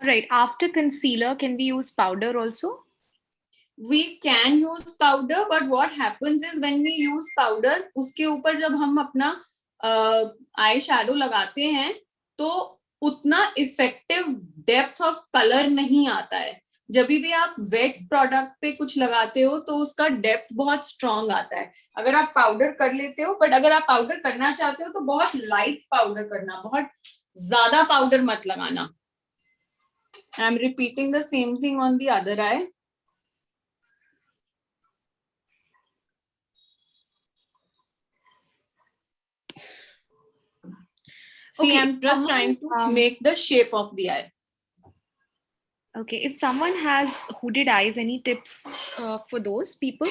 Right. After concealer, can we use powder also? We can use powder, but what happens is when we use powder, उसके ऊपर जब हम अपना eye shadow लगाते हैं तो उतना इफेक्टिव डेप्थ ऑफ कलर नहीं आता है. जब भी आप वेट प्रोडक्ट पे कुछ लगाते हो तो उसका डेप्थ बहुत स्ट्रॉन्ग आता है अगर आप पाउडर कर लेते हो. बट अगर आप पाउडर करना चाहते हो तो बहुत लाइट पाउडर करना, बहुत ज्यादा पाउडर मत लगाना. I am repeating the same thing on the other I. See, Okay, I'm just trying to make the shape of the eye. Okay, if someone has hooded eyes, any tips for those people?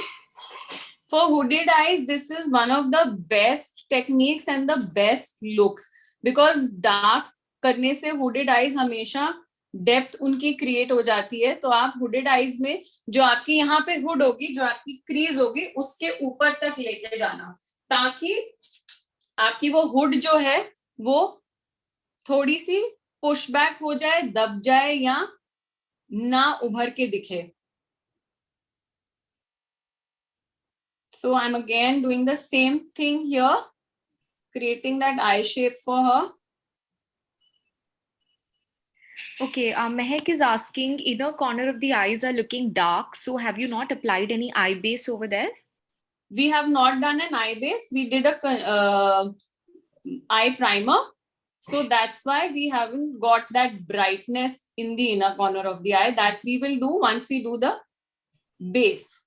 For hooded eyes, this is one of the best techniques and the best looks because dark करने से hooded eyes हमेशा depth उनकी create हो जाती है. तो आप hooded eyes में जो आपकी यहाँ पे हुड होगी, जो आपकी क्रीज होगी, उसके ऊपर तक लेके जाना ताकि आपकी वो हुड जो है वो थोड़ी सी पुश बैक हो जाए, दब जाए या ना उभर के दिखे. So I'm again doing the same thing here, creating that eye shape for her. Okay, Mehak is asking, inner corner of the eyes are looking dark. So have you not applied any eye base over there? We have not done an eye base. We did a eye primer. So that's why we haven't got that brightness in the inner corner of the eye. That we will do once we do the base.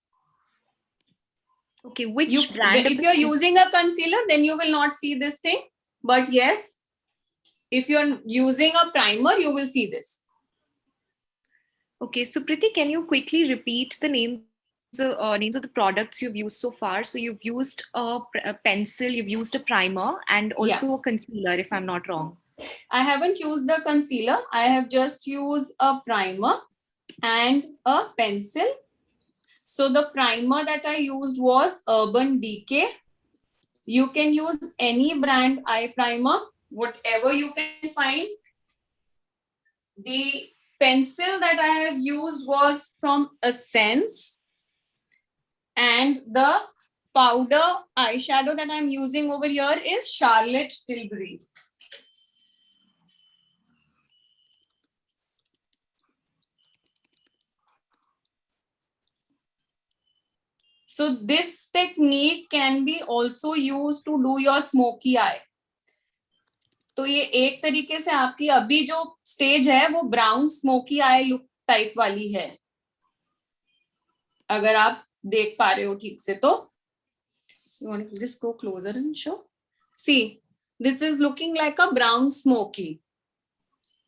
Okay, which brand? If you're using a concealer, then you will not see this thing. But yes, if you're using a primer, you will see this. Okay, so Priti, can you quickly repeat the names of the products you've used so far? So you've used a pencil, you've used a primer, and also a concealer, if I'm not wrong. I haven't used the concealer. I have just used a primer and a pencil. So the primer that I used was Urban Decay. You can use any brand eye primer, whatever you can find. The pencil that I have used was from Essence. And the powder eyeshadow that I'm using over here is Charlotte Tilbury. So this technique can be also used to do your smoky eye. तो ये एक तरीके से आपकी अभी जो stage है वो brown smoky I look type वाली है, अगर आप देख पा रहे हो ठीक से तो. You want to just go closer and show? See, this is looking like a brown smoky.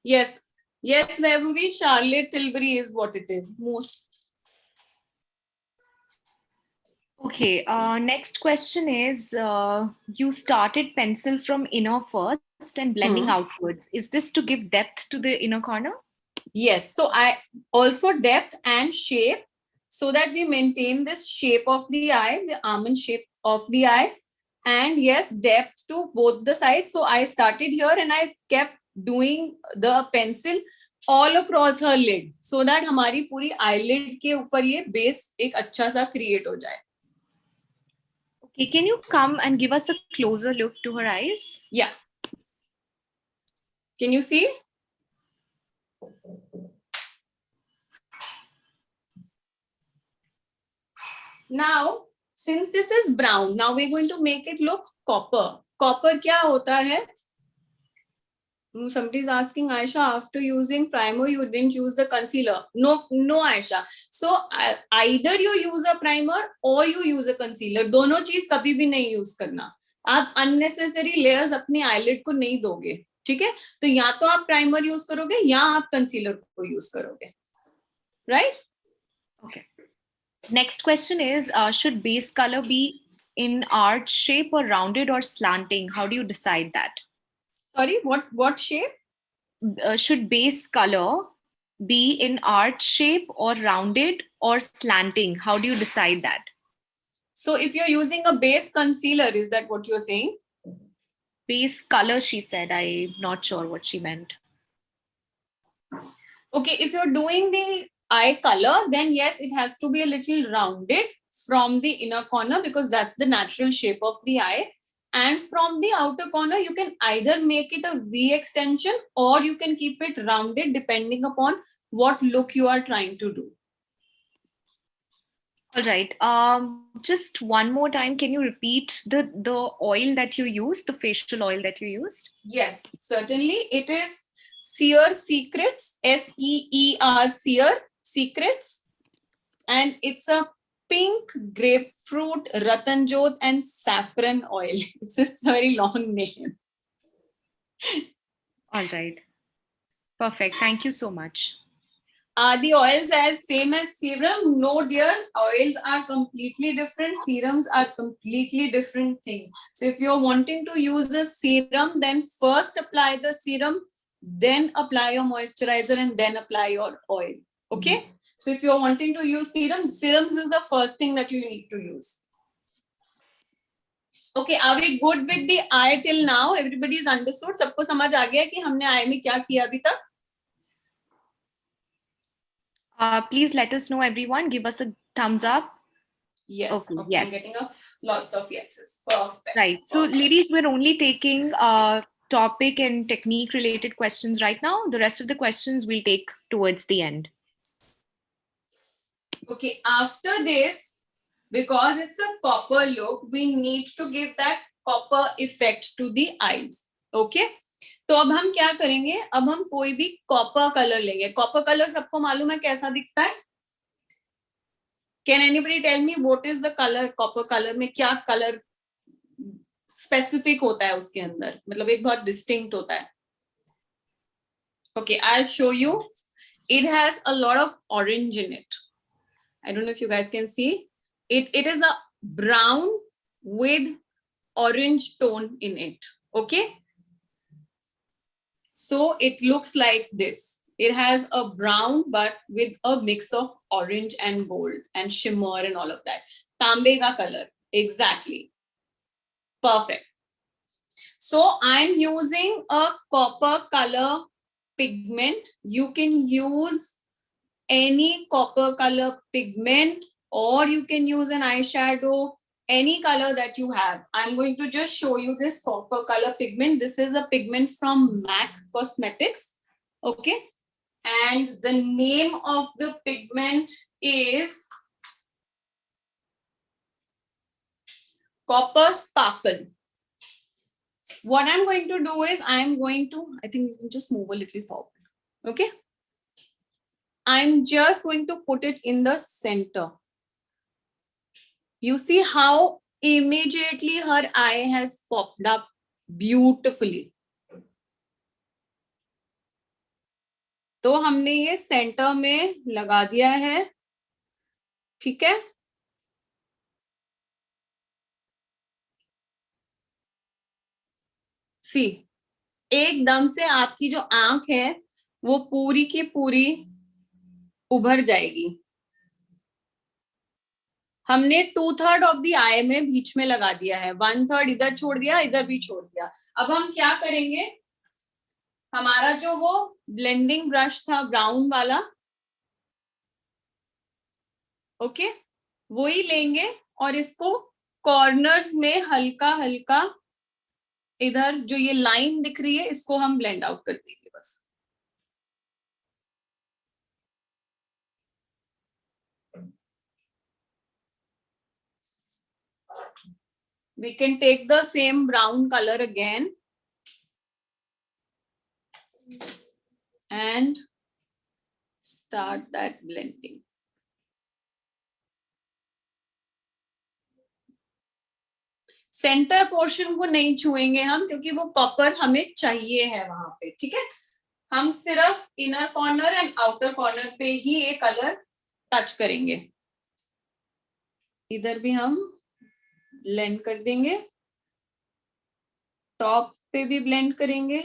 Yes, yes, Vaibhavi, Charlotte Tilbury is what it is most. Okay, next question is, you started pencil from inner first and blending outwards. Is this to give depth to the inner corner? Yes, so I also depth and shape so that we maintain this shape of the eye, the almond shape of the eye, and yes, depth to both the sides. So I started here and I kept doing the pencil all across her lid so that हमारी पूरी eyelid के ऊपर ये base एक अच्छा सा create हो जाए. Okay, can you come and give us a closer look to her eyes? Yeah. Can you see? Now, since this is brown, now we're going to make it look copper. Copper क्या होता है? Somebody is asking, Aisha, after using primer, you didn't use the concealer. No, Aisha. So either you use a primer or you use a concealer. दोनों चीज कभी भी नहीं use करना. आप unnecessary layers अपनी eyelid को नहीं दोगे, ठीक है? तो या तो आप primer यूज करोगे या आप concealer को यूज करोगे, right? Okay. Next question is, should base color be in arch shape or rounded or slanting? How do you decide that? Sorry, what shape? Should base color be in arch shape or rounded or slanting? How do you decide that? So if you're using a base concealer, is that what you're saying? Base color, she said. I'm not sure what she meant. Okay, if you're doing the eye color, then yes, it has to be a little rounded from the inner corner because that's the natural shape of the eye. And from the outer corner, you can either make it a V extension or you can keep it rounded depending upon what look you are trying to do. All right. Just one more time, can you repeat the oil that you used, the facial oil that you used? Yes, certainly. It is Seer Secrets, SEER Seer Secrets, and it's a pink grapefruit, Ratanjot, and saffron oil. It's a very long name. All right. Perfect. Thank you so much. Are the oils as same as serum? No, dear. Oils are completely different. Serums are completely different thing. So if you're wanting to use a serum, then first apply the serum, then apply your moisturizer, and then apply your oil. Okay? So if you're wanting to use serums, serums is the first thing that you need to use. Okay, are we good with the eye till now? Everybody's understood? सबको समझ आ गया कि हमने eye में क्या किया अभी तक? Please let us know, everyone. Give us a thumbs up. Yes. Okay, Okay, yes. I'm getting lots of yeses. Perfect. Right. So, Perfect. ladies, we're only taking topic and technique related questions right now. The rest of the questions we'll take towards the end. Okay, after this, because it's a copper look, we need to give that copper effect to the eyes. Okay? तो अब हम क्या करेंगे? अब हम कोई भी copper colour लेंगे. कॉपर कलर सबको मालूम है कैसा दिखता है? Can anybody tell me what is the color copper color में क्या color specific होता है उसके अंदर? मतलब एक बहुत distinct होता है. Okay, I'll show you. It has a lot of orange in it. I don't know if you guys can see. It is a brown with orange tone in it. Okay. So it looks like this. It has a brown but with a mix of orange and gold and shimmer and all of that. Tambe ka color. Exactly. Perfect. So I'm using a copper color pigment. You can use any copper color pigment or you can use an eyeshadow, any color that you have. I'm going to just show you this copper color pigment. This is a pigment from MAC Cosmetics. Okay. And the name of the pigment is Copper Sparkle. What I'm going to do is I think you can just move a little forward. Okay. I'm just going to put it in the center. You see how immediately her eye has popped up beautifully. तो हमने ये centre में लगा दिया है. ठीक है. सी एकदम से आपकी जो आंख है वो पूरी की पूरी उभर जाएगी. हमने 2/3 ऑफ द आई में बीच में लगा दिया है. 1/3 इधर छोड़ दिया, इधर भी छोड़ दिया. अब हम क्या करेंगे? हमारा जो वो ब्लेंडिंग ब्रश था ब्राउन वाला, ओके, वो ही लेंगे और इसको कॉर्नर्स में हल्का हल्का इधर जो ये लाइन दिख रही है इसको हम ब्लेंड आउट कर देंगे बस. We can take the same brown color again and start that blending. Centre portion को नहीं छुएंगे हम क्योंकि वो कॉपर हमें चाहिए है वहां पे. ठीक है. हम सिर्फ inner corner and outer corner पे ही ये कलर टच करेंगे. इधर भी हम ब्लेंड कर देंगे, टॉप पे भी ब्लेंड करेंगे.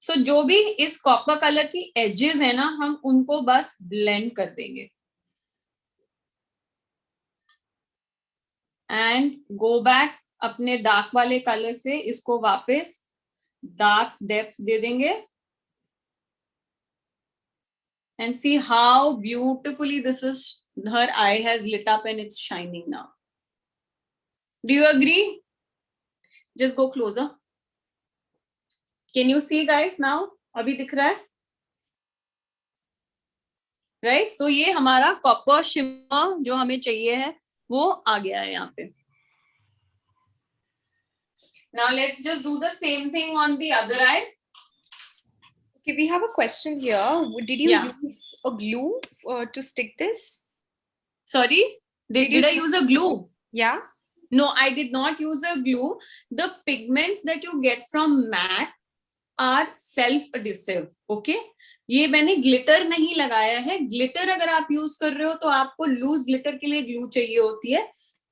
सो जो भी इस कॉपर कलर की एजेस है ना हम उनको बस ब्लेंड कर देंगे. एंड गो बैक अपने डार्क वाले कलर से इसको वापस डार्क डेप्थ दे देंगे. and see how beautifully this is, her eye has lit up and it's shining now. Do you agree? Just go closer. Can you see guys now? अभी दिख रहा है? राइट तो ये हमारा कॉपर शिमर जो हमें चाहिए है वो आ गया है यहाँ पे. Now let's just do the same thing on the other eye. Okay, we have a question here. Did you use a glue to stick this? Sorry, did I use a glue? Yeah. No, I did not use a glue. The pigments that you get from MAC are self-adhesive. Okay? ये मैंने glitter नहीं लगाया है. Glitter अगर आप use कर रहे हो तो आपको लूज ग्लिटर के लिए ग्लू चाहिए होती है.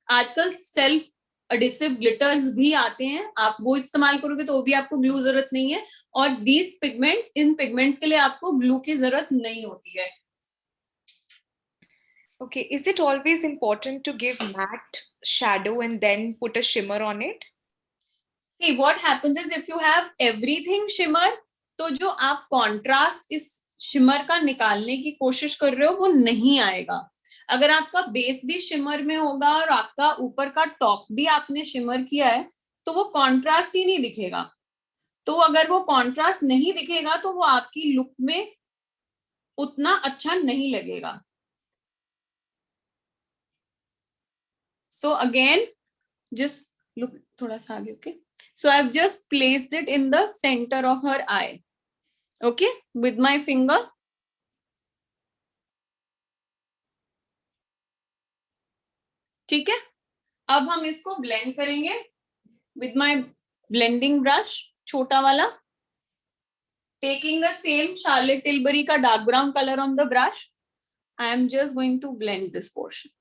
आजकल सेल्फ एडिसिव ग्लिटर्स भी आते हैं, आप वो इस्तेमाल करोगे तो भी आपको ग्लू जरूरत नहीं है. और दीज पिगमेंट्स, इन पिगमेंट्स के लिए आपको ग्लू की जरूरत नहीं होती है. Okay, is it always important to give matte shadow and then put a shimmer on it? See, what happens is if you have everything shimmer, तो जो आप contrast इस shimmer का निकालने की कोशिश कर रहे हो वो नहीं आएगा. अगर आपका बेस भी शिमर में होगा और आपका ऊपर का टॉप भी आपने शिमर किया है तो वो कॉन्ट्रास्ट ही नहीं दिखेगा. तो अगर वो कॉन्ट्रास्ट नहीं दिखेगा तो वो आपकी लुक में उतना अच्छा नहीं लगेगा. So again, just look थोड़ा सा आगे. Okay, so I've just placed it in the center of her eye. Okay, with my finger. ठीक है, अब हम इसको ब्लेंड करेंगे with my blending brush, छोटा वाला. Taking the same Charlotte Tilbury का dark brown color on the brush, I am just going to blend this portion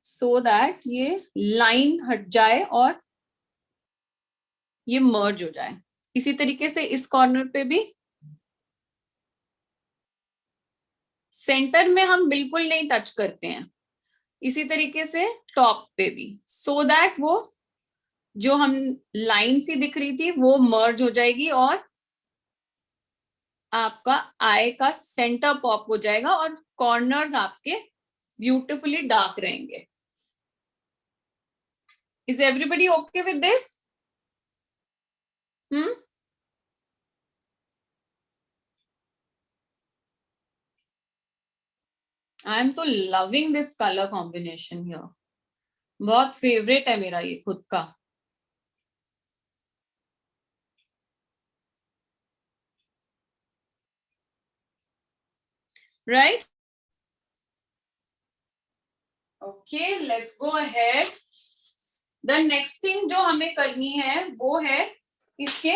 so that ये line हट जाए और ये merge हो जाए. इसी तरीके से इस कॉर्नर पे भी. सेंटर में हम बिल्कुल नहीं टच करते हैं. इसी तरीके से टॉप पे भी, सो दैट वो जो हम लाइन सी दिख रही थी वो मर्ज हो जाएगी और आपका आई का सेंटर पॉप हो जाएगा और कॉर्नर्स आपके ब्यूटिफुली डार्क रहेंगे. Is everybody okay with this? I am तो loving this colour combination here. बहुत फेवरेट है मेरा ये खुद का. Right, okay, let's go ahead. The next thing जो हमें करनी है वो है इसके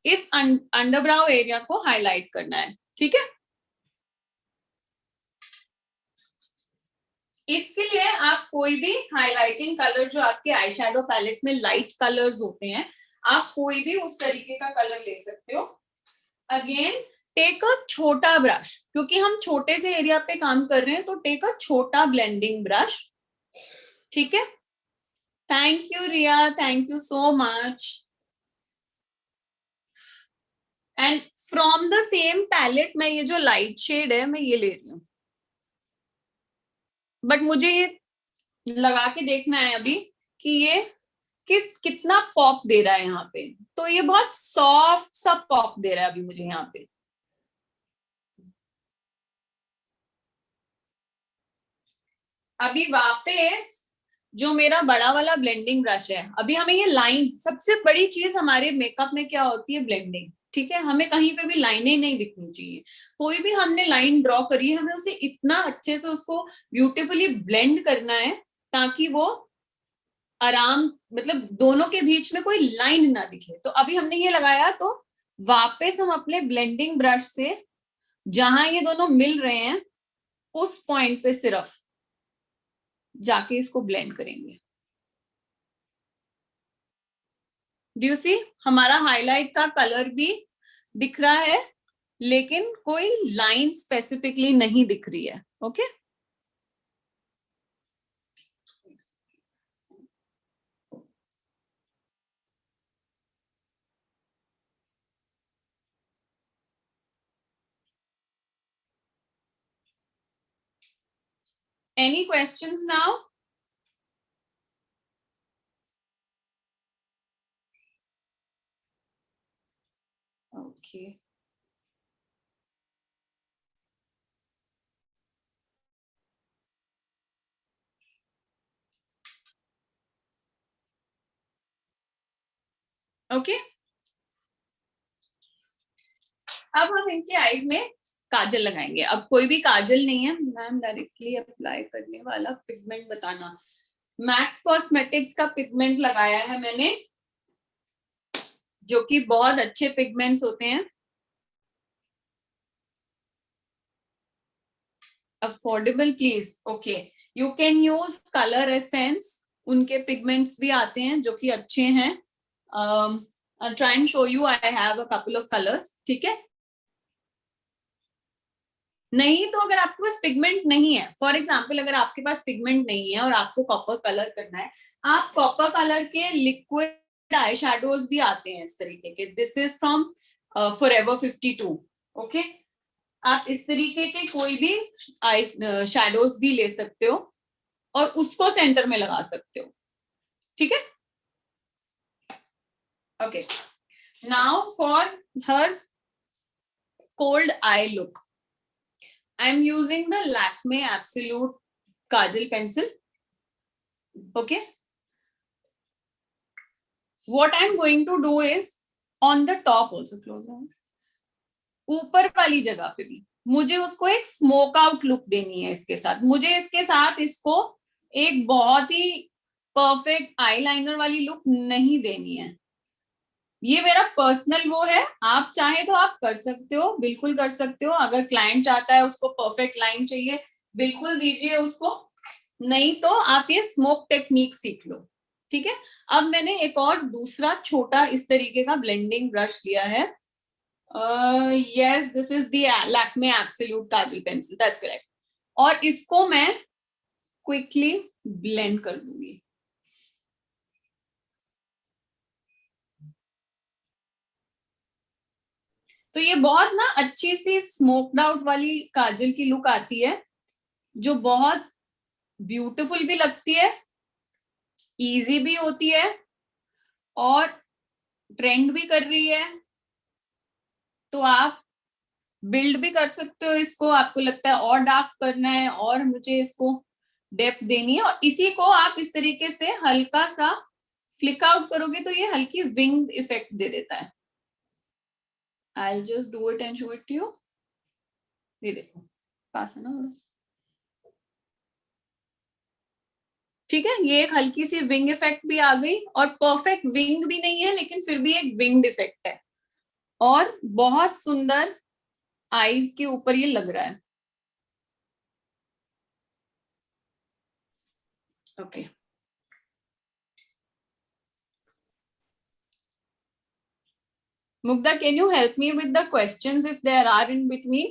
इस अंडरब्राउ एरिया को हाईलाइट करना है. ठीक है, इसके लिए आप कोई भी हाइलाइटिंग कलर जो आपके आई शैडो पैलेट में लाइट कलर्स होते हैं, आप कोई भी उस तरीके का कलर ले सकते हो. अगेन टेक अ छोटा ब्रश, क्योंकि हम छोटे से एरिया पे काम कर रहे हैं तो टेक अ छोटा ब्लेंडिंग ब्रश. ठीक है, thank you Riya, thank you so much. And from the same palette मैं ये जो लाइट शेड है मैं ये ले रही हूँ, बट मुझे ये लगा के देखना है अभी कि ये कितना पॉप दे रहा है यहाँ पे. तो ये बहुत सॉफ्ट सा पॉप दे रहा है अभी मुझे यहाँ पे. अभी वापस जो मेरा बड़ा वाला ब्लेंडिंग ब्रश है, अभी हमें ये लाइन, सबसे बड़ी चीज हमारे मेकअप में क्या होती है, ब्लेंडिंग. ठीक है, हमें कहीं पे भी लाइनें नहीं दिखनी चाहिए. कोई भी हमने लाइन ड्रॉ करी है, हमें उसे इतना अच्छे से उसको ब्यूटीफुली ब्लेंड करना है ताकि वो आराम, मतलब दोनों के बीच में कोई लाइन ना दिखे. तो अभी हमने ये लगाया तो वापस हम अपने ब्लेंडिंग ब्रश से जहां ये दोनों मिल रहे हैं उस पॉइंट पे सिर्फ जाके इसको ब्लेंड करेंगे. डू यू सी, हमारा हाईलाइट का कलर भी दिख रहा है लेकिन कोई लाइन स्पेसिफिकली नहीं दिख रही है. Okay, Any questions now? Okay. Okay. अब हम इनके आईज में काजल लगाएंगे. अब कोई भी काजल नहीं है मैम, डायरेक्टली अप्लाई करने वाला पिगमेंट बताना. मैक कॉस्मेटिक्स का पिगमेंट लगाया है मैंने, जो कि बहुत अच्छे पिगमेंट्स होते हैं. Affordable please. Okay, you can use colour essence, उनके पिगमेंट्स भी आते हैं जो कि अच्छे हैं. I'll try and show you. I have a couple of colors. ठीक है. नहीं तो अगर आपके पास पिगमेंट नहीं है, फॉर एग्जाम्पल अगर आपके पास पिगमेंट नहीं है और आपको कॉपर कलर करना है, आप कॉपर कलर के लिक्विड आई शैडोज भी आते हैं इस तरीके के. This is from forever 52. Okay, आप इस तरीके के कोई भी आई शैडोज भी ले सकते हो और उसको सेंटर में लगा सकते हो. ठीक है. Okay, now for her cold I look, I'm using the Lakme Absolute Kajal pencil. Okay. What I'm going to do is on the top also, close eyes. ऊपर वाली जगह पे भी मुझे उसको एक स्मोक आउट लुक देनी है इसके साथ. मुझे इसके साथ इसको एक बहुत ही परफेक्ट आईलाइनर वाली लुक नहीं देनी है. ये मेरा पर्सनल वो है. आप चाहे तो आप कर सकते हो, बिल्कुल कर सकते हो. अगर क्लाइंट चाहता है उसको परफेक्ट लाइन चाहिए, बिल्कुल दीजिए उसको. नहीं तो आप ये स्मोक टेक्निक सीख लो. ठीक है. अब मैंने एक और दूसरा छोटा इस तरीके का ब्लेंडिंग ब्रश लिया है. Yes, this is the Lakme absolute Kajal pencil, that's correct. और इसको मैं क्विकली ब्लेंड कर दूंगी. तो ये बहुत ना अच्छी सी स्मोक्ड आउट वाली काजल की लुक आती है, जो बहुत ब्यूटीफुल भी लगती है, इजी भी होती है और ट्रेंड भी कर रही है. तो आप बिल्ड भी कर सकते हो इसको. आपको लगता है और डार्क करना है और मुझे इसको डेप्थ देनी है, और इसी को आप इस तरीके से हल्का सा फ्लिक आउट करोगे तो ये हल्की विंग इफेक्ट दे देता है. I'll just do it and show it to you. ये देखो पास है ना. ठीक है, ये एक हल्की सी विंग इफेक्ट भी आ गई, और परफेक्ट विंग भी नहीं है लेकिन फिर भी एक विंग इफेक्ट है, और बहुत सुंदर आईज के ऊपर ये लग रहा है. Okay. Mugdha, can you help me with the questions if there are in between?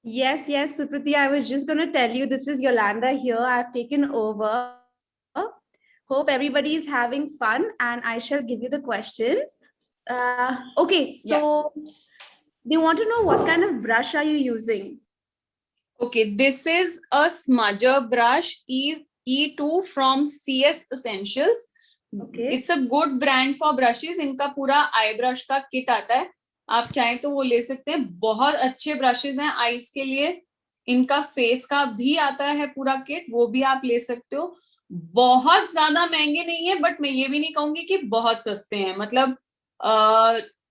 Yes, Supriti, I was just going to tell you, this is Yolanda here. I've taken over. Hope everybody is having fun, and I shall give you the questions. Okay, so they want to know what kind of brush are you using? Okay, this is a smudger brush, E2 from CS Essentials. Okay. It's a good brand for brushes. इनका पूरा I brush का kit आता है, आप चाहें तो वो ले सकते हैं. बहुत अच्छे ब्रशेस हैं आईज के लिए. इनका फेस का भी आता है पूरा किट, वो भी आप ले सकते हो. बहुत ज्यादा महंगे नहीं है, बट मैं ये भी नहीं कहूंगी कि बहुत सस्ते हैं. मतलब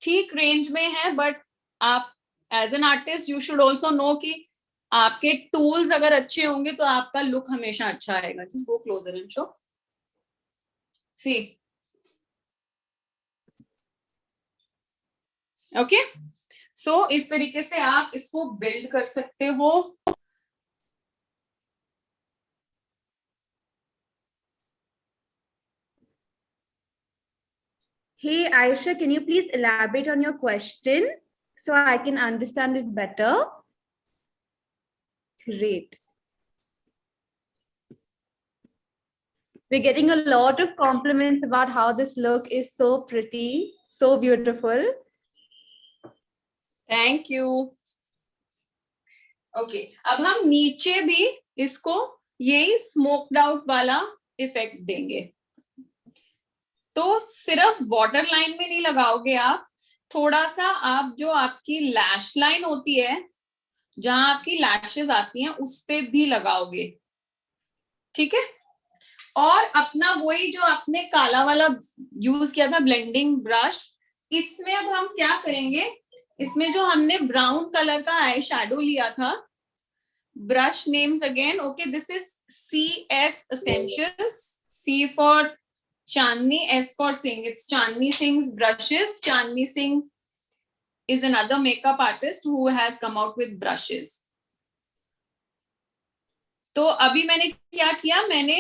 ठीक रेंज में है, बट आप as an artist you should also know कि आपके टूल्स अगर अच्छे होंगे तो आपका लुक हमेशा अच्छा आएगा. Just go closer and show. See. Okay, so इस तरीके से आप इसको बिल्ड कर सकते हो. Hey Aisha, can you please elaborate on your question so I can understand it better? Great. We're getting a lot of compliments about how this look is so pretty, so beautiful. Thank you. Okay, अब हम नीचे भी इसको यही smoked out वाला effect देंगे। तो सिर्फ वाटर लाइन में नहीं लगाओगे आप, थोड़ा सा आप जो आपकी लैश लाइन होती है, जहां आपकी लैशेस आती हैं, उस पे भी लगाओगे, ठीक है। और अपना वही जो आपने काला वाला यूज किया था ब्लेंडिंग ब्रश, इसमें अब हम क्या करेंगे, इसमें जो हमने ब्राउन कलर का आई शैडो लिया था, brush names again, okay, this is CS Essentials, C for Chandni, S for Singh. It's Chandni Singh's brushes. Chandni Singh is another makeup artist who has come out with brushes. तो अभी मैंने क्या किया, मैंने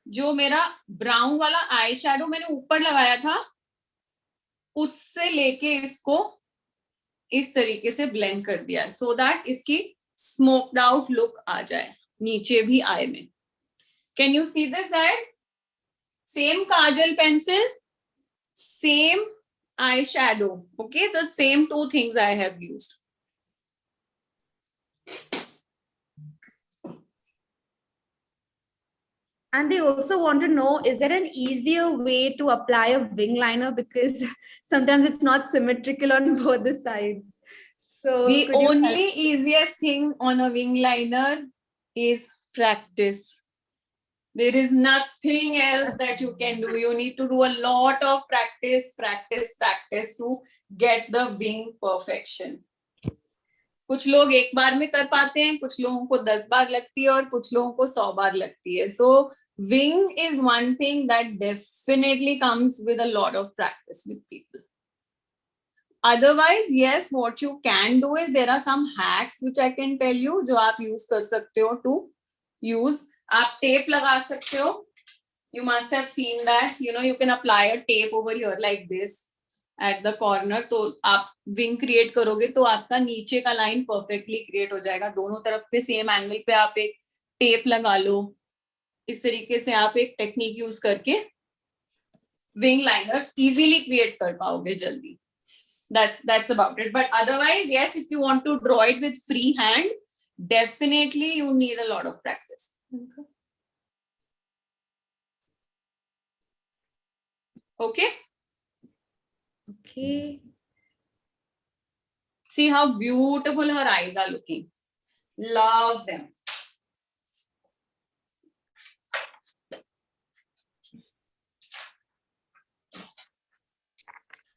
जो मेरा ब्राउन वाला eye shadow मैंने ऊपर लगाया था, उससे लेके इसको इस तरीके से ब्लेंड कर दिया है, सो दैट इसकी स्मोक्ड आउट लुक आ जाए नीचे भी आई में। Can you see this guys? Same Kajal pencil, same eye shadow, okay, the same two things I have used. And they also want to know, is there an easier way to apply a wing liner, because sometimes it's not symmetrical on both the sides. So the only easiest thing on a wing liner is practice. There is nothing else that you can do. You need to do a lot of practice to get the wing perfection. कुछ लोग एक बार में कर पाते हैं, कुछ लोगों को 10 बार लगती है और कुछ लोगों को 100 बार लगती है. So wing is one thing that definitely comes with a lot of practice with people. Otherwise, yes, what you can do is there are some hacks which I can tell you जो आप use कर सकते हो to use. आप tape लगा सकते हो. You must have seen that. You know, you can apply a tape over here like this at the corner. तो आप wing create करोगे तो आपका नीचे का line perfectly create हो जाएगा. दोनों तरफ पे same angle पे आप एक tape लगा लो. इस तरीके से आप एक technique use करके wing liner easily create कर पाओगे जल्दी. That's about it. But otherwise, yes, if you want to draw it with free hand, definitely you need a lot of practice. Okay? Okay. See how beautiful her eyes are looking. Love them.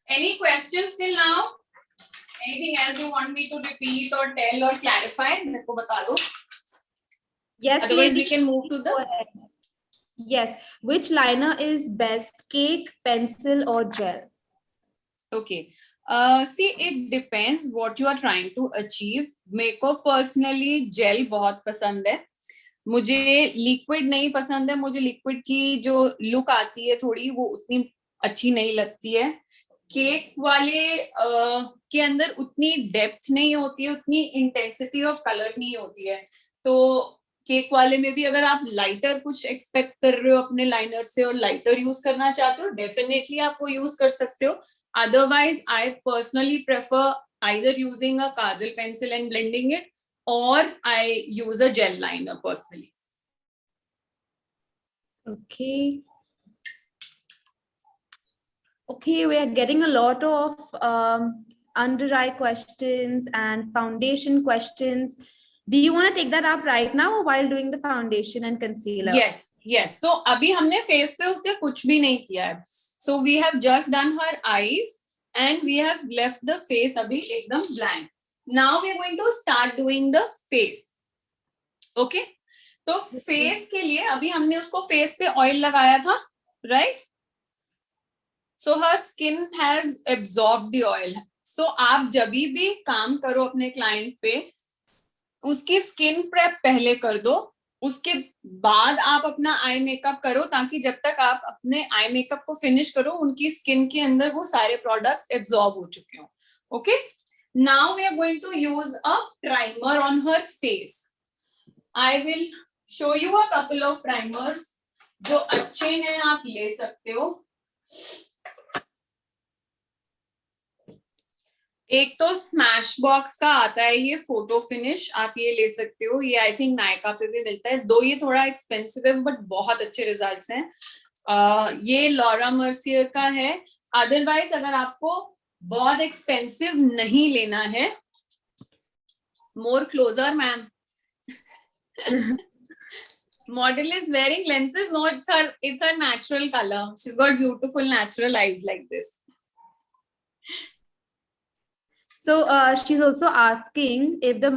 Any questions till now? Anything else you want me to repeat or tell or clarify? मेरे को बता दो. Yes. Otherwise, we can move to the. Yes. Which liner is best, cake, pencil, or gel? Okay. See, it depends what you are trying to achieve. मेरे को personally gel बहुत पसंद है. मुझे liquid नहीं पसंद है. मुझे liquid की जो look आती है थोड़ी वो उतनी अच्छी नहीं लगती है. केक वाले के अंदर उतनी डेप्थ नहीं होती है, उतनी इंटेंसिटी ऑफ कलर नहीं होती है. तो केक वाले में भी अगर आप लाइटर कुछ एक्सपेक्ट कर रहे हो अपने लाइनर से और लाइटर यूज करना चाहते हो, डेफिनेटली आप वो यूज कर सकते हो. Otherwise I personally prefer either using a kajal pencil and blending it, or I use a gel liner personally. Okay. Okay, we are getting a lot of under eye questions and foundation questions. Do you want to take that up right now or while doing the foundation and concealer? Yes. So अभी हमने face पे उसके कुछ भी नहीं किया है. So we have just done her eyes and we have left the face अभी एकदम blank. Now we are going to start doing the face. Okay? तो face के लिए अभी हमने उसको face पे oil लगाया था, right? So her skin has absorbed the oil. So आप जब भी काम करो अपने client पे, उसकी स्किन प्रेप पहले कर दो, उसके बाद आप अपना आई मेकअप करो, ताकि जब तक आप अपने आई मेकअप को फिनिश करो उनकी स्किन के अंदर वो सारे प्रोडक्ट्स एब्जॉर्ब हो चुके हो. Okay, now we are going to use a primer on her face. I will show you a couple of primers जो अच्छे हैं, आप ले सकते हो. एक तो स्मैश बॉक्स का आता है ये फोटो फिनिश, आप ये ले सकते हो, ये आई थिंक नायका पे भी मिलता है। दो ये थोड़ा एक्सपेंसिव है बट बहुत अच्छे रिजल्ट्स हैं। ये लॉरा मर्सियर का है। अदरवाइज अगर आपको बहुत एक्सपेंसिव नहीं लेना है, more closer ma'am, model is wearing lenses. No, it's her natural color. She's got beautiful natural eyes like this. So she's also asking if the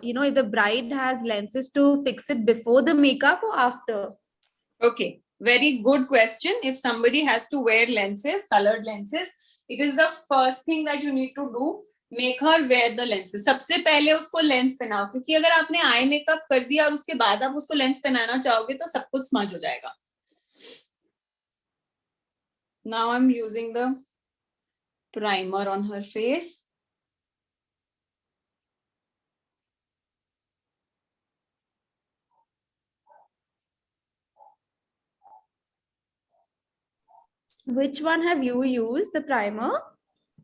if the bride has lenses to fix it before the makeup or after. Okay, very good question. If somebody has to wear lenses, colored lenses, it is the first thing that you need to do. Make her wear the lenses. सबसे पहले उसको lens पहनाओ, क्योंकि अगर आपने eye makeup कर दिया और उसके बाद आप उसको लेंस पहनाना चाहोगे तो सब कुछ स्मज हो जाएगा. Now I'm using the primer on her face. Which one have you used, the primer?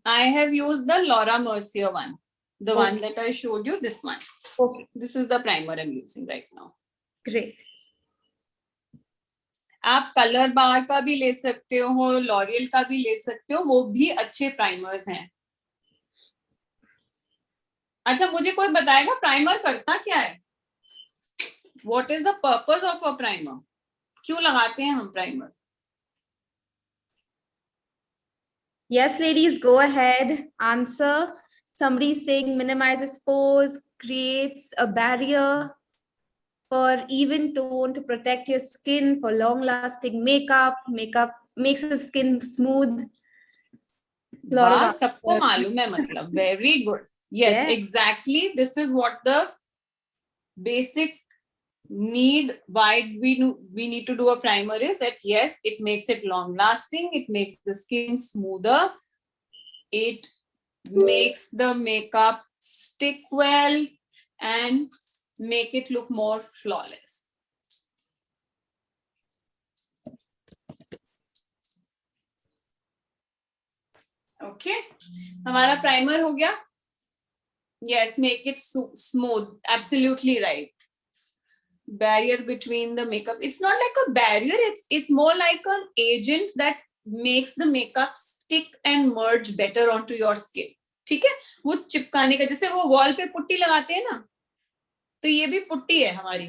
I have used the Laura Mercier one. The Okay. one that I showed you, this one. Okay. This is the primer I'm using right now. Great. आप colour बार का भी ले सकते हो, L'Oréal का भी ले सकते हो, वो भी अच्छे प्राइमर्स हैं. अच्छा, मुझे कोई बताएगा प्राइमर करता क्या है? What is the purpose of a primer? क्यों लगाते हैं हम primer? Yes, ladies, go ahead. Answer. Somebody is saying minimizes pores, creates a barrier for even tone to protect your skin for long-lasting makeup. Makeup makes the skin smooth. वाह, सबको मालूम है मतलब. Very good. Yes, Yeah. exactly. This is what the basic need why we need to do a primer is that yes, it makes it long lasting, it makes the skin smoother, it makes the makeup stick well and make it look more flawless. Okay, हमारा primer हो गया. Yes, make it smooth. Absolutely right. Barrier between the makeup. It's not like a barrier. It's more like an agent that makes the makeup stick and merge better onto your skin. ठीक है, वो चिपकाने का, जैसे वो wall पे putty लगाते हैं ना, तो ये भी पुट्टी है हमारी.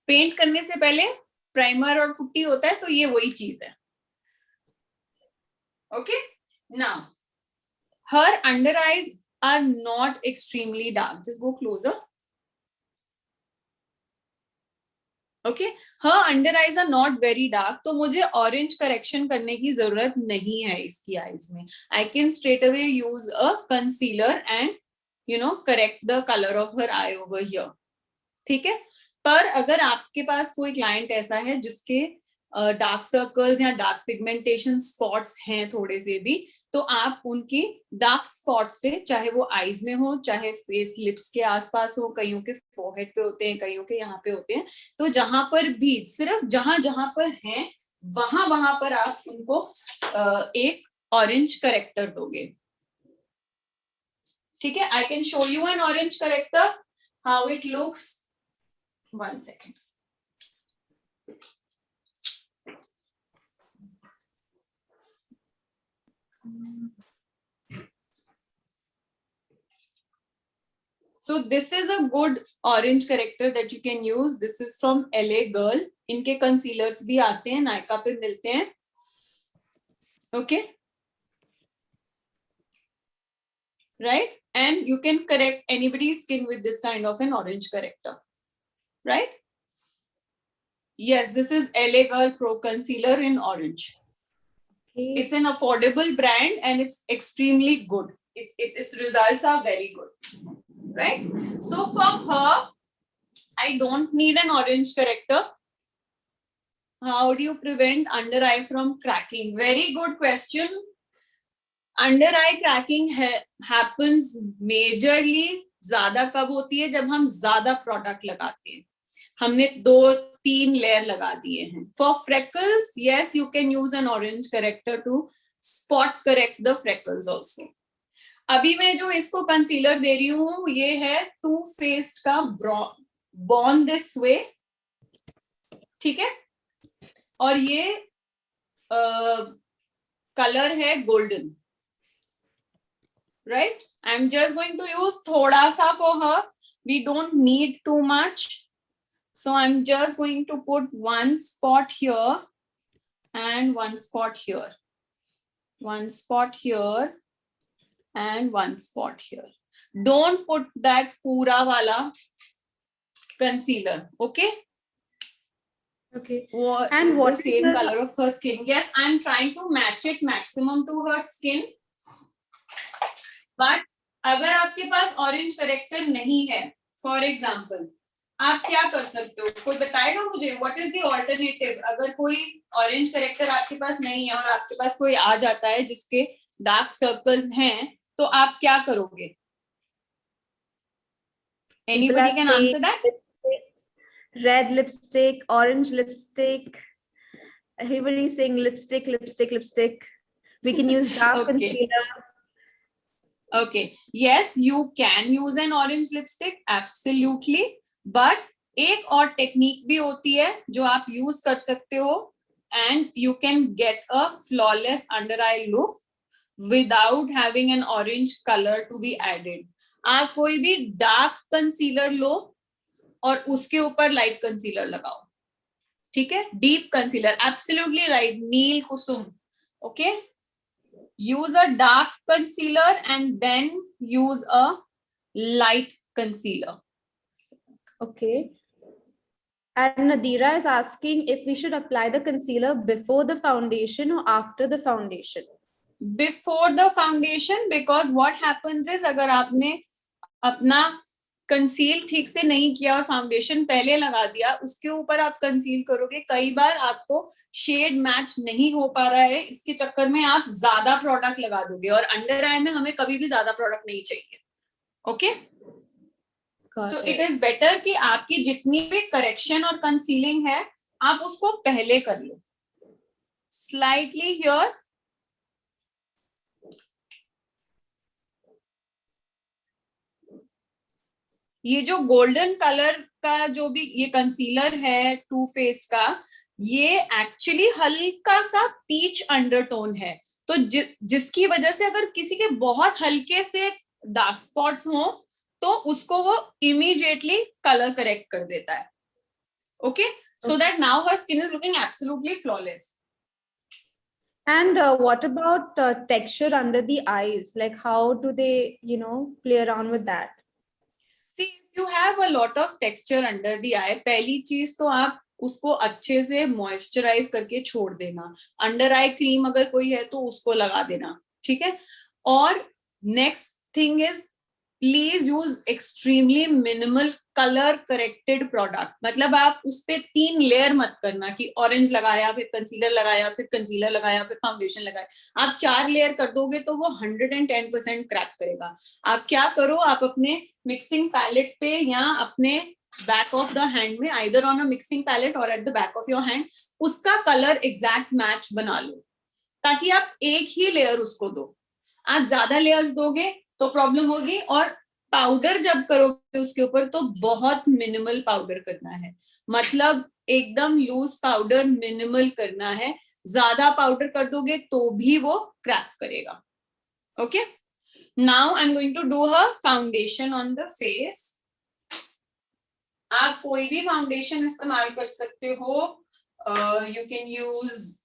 पेंट करने से पहले प्राइमर और पुट्टी होता है, तो ये वही चीज है. Okay, now her under eyes are not extremely dark. Just go closer. Okay, her under eyes are not very dark, तो मुझे ऑरेंज करेक्शन करने की जरूरत नहीं है इसकी आईज में. I can straight away use a concealer and correct the color of her eye over here. ठीक है, पर अगर आपके पास कोई क्लाइंट ऐसा है जिसके डार्क सर्कल्स या डार्क पिगमेंटेशन स्पॉट्स हैं थोड़े से भी, तो आप उनकी डार्क स्पॉट्स पे, चाहे वो आईज में हो, चाहे फेस लिप्स के आसपास हो, कईयों के फोरहेड पे होते हैं, कईयों के यहाँ पे होते हैं, तो जहां पर भी, सिर्फ जहां जहां पर हैं वहां पर आप उनको एक ऑरेंज करेक्टर दोगे. ठीक है, I can show you N orange character how it looks. 1 second. So this is a good orange corrector that you can use. This is from LA Girl. इनके concealers भी आते हैं, नायका पे मिलते हैं. Okay, right? And you can correct anybody's skin with this kind of an orange corrector, right? Yes, this is LA Girl Pro Concealer in orange. Okay. It's an affordable brand and it's extremely good. Its results are very good. Right? So for her, I don't need an orange corrector. How do you prevent under eye from cracking? Very good question. Under eye cracking happens majorly ज्यादा कब होती है? जब हम ज्यादा product लगाते हैं. हमने 2-3 लेयर लगा दिए हैं. For freckles, yes, you can use an orange corrector to spot correct the freckles also. अभी मैं जो इसको कंसीलर दे रही हूँ ये है टू फेस्ड का बॉर्न दिस वे, ठीक है, और ये कलर है golden, right. I am just going to use थोड़ा सा for her, we don't need too much, so I am just going to put one spot here and one spot here, one spot here and one spot here. Don't put that pura wala concealer, okay? Okay. And what is the same color of her skin? Yes, I'm trying to match it maximum to her skin. But अगर आपके पास orange character नहीं है, for example, आप क्या कर सकते हो? कोई बताएगा मुझे व्हाट इज द ऑल्टरनेटिव? अगर कोई ऑरेंज करेक्टर आपके पास नहीं है और आपके पास कोई आ जाता है जिसके डार्क सर्कल्स हैं, तो आप क्या करोगे? Anybody can answer that? Red lipstick, orange lipstick. Everybody's saying lipstick, lipstick, lipstick. We can use dark concealer. Okay. Yes, you can use an orange lipstick, absolutely. But एक और टेक्निक भी होती है जो आप यूज कर सकते हो, and you can get a flawless under eye look without having an orange color to be added. आप कोई भी डार्क कंसीलर लो और उसके ऊपर लाइट कंसीलर लगाओ, ठीक है, deep concealer, absolutely right, Neel Kusum, okay. use a dark concealer and then use a light concealer. Okay. And Nadira is asking if we should apply the concealer before the foundation or after the foundation. Before the foundation, because what happens is अगर आपने अपना conceal ठीक से नहीं किया और foundation पहले लगा दिया, उसके ऊपर आप कंसील करोगे, कई बार आपको शेड मैच नहीं हो पा रहा है, इसके चक्कर में आप ज्यादा प्रोडक्ट लगा दोगे, और अंडर आई में हमें कभी भी ज्यादा प्रोडक्ट नहीं चाहिए, okay. So it is better कि आपकी जितनी भी करेक्शन और कंसीलिंग है आप उसको पहले कर लो. स्लाइटली हियर, ये जो गोल्डन कलर का जो भी ये कंसीलर है टू फेस्ड का, ये एक्चुअली हल्का सा पीच अंडरटोन है, तो जिसकी वजह से अगर किसी के बहुत हल्के से डार्क स्पॉट्स हो तो उसको वो इमीडिएटली कलर करेक्ट कर देता है, okay. So that now her skin is looking absolutely flawless. And what about texture under the eyes? Like how do they, play around with that? See, if you have a lot of texture under the eye, पहली चीज तो आप उसको अच्छे से moisturise करके छोड़ देना. अंडर आई क्रीम अगर कोई है तो उसको लगा देना, ठीक है. और next thing is please use extremely minimal colour corrected product. मतलब आप उस पे 3 लेयर मत करना कि ऑरेंज लगाया फिर कंसीलर लगाया फिर कंसीलर लगाया फिर फाउंडेशन लगाया. आप 4 लेयर कर दोगे तो वो 110% क्रैक करेगा. आप क्या करो, आप अपने मिक्सिंग पैलेट पे या अपने बैक ऑफ द हैंड में, either on a mixing palette और at the back of your hand, उसका कलर एग्जैक्ट मैच बना लो, ताकि आप एक ही लेयर उसको दो. आप ज्यादा लेयर्स दोगे तो प्रॉब्लम होगी. और पाउडर जब करोगे उसके ऊपर तो बहुत मिनिमल पाउडर करना है, मतलब एकदम लूज पाउडर मिनिमल करना है. ज्यादा पाउडर कर दोगे तो भी वो क्रैक करेगा, okay. Now I am going to do her foundation on the face. आप कोई भी फाउंडेशन इस्तेमाल कर सकते हो. You can use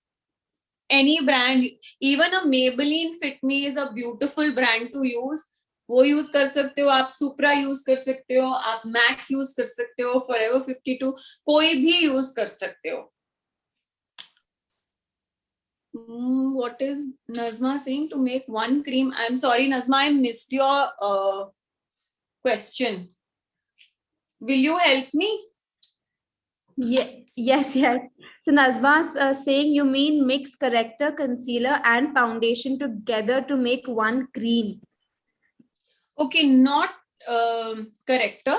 any brand, even a Maybelline Fit Me is a beautiful brand to use. वो यूज कर सकते हो आप, सुप्रा यूज कर सकते हो आप, मैक यूज कर सकते हो, फॉरएवर 52, कोई भी यूज कर सकते हो. What is Nazma saying? To make one cream? I'm sorry Nazma, I missed your question. Will you help me? Yes. So Nazma's saying you mean mix corrector, concealer and foundation together to make one cream. Okay, not corrector.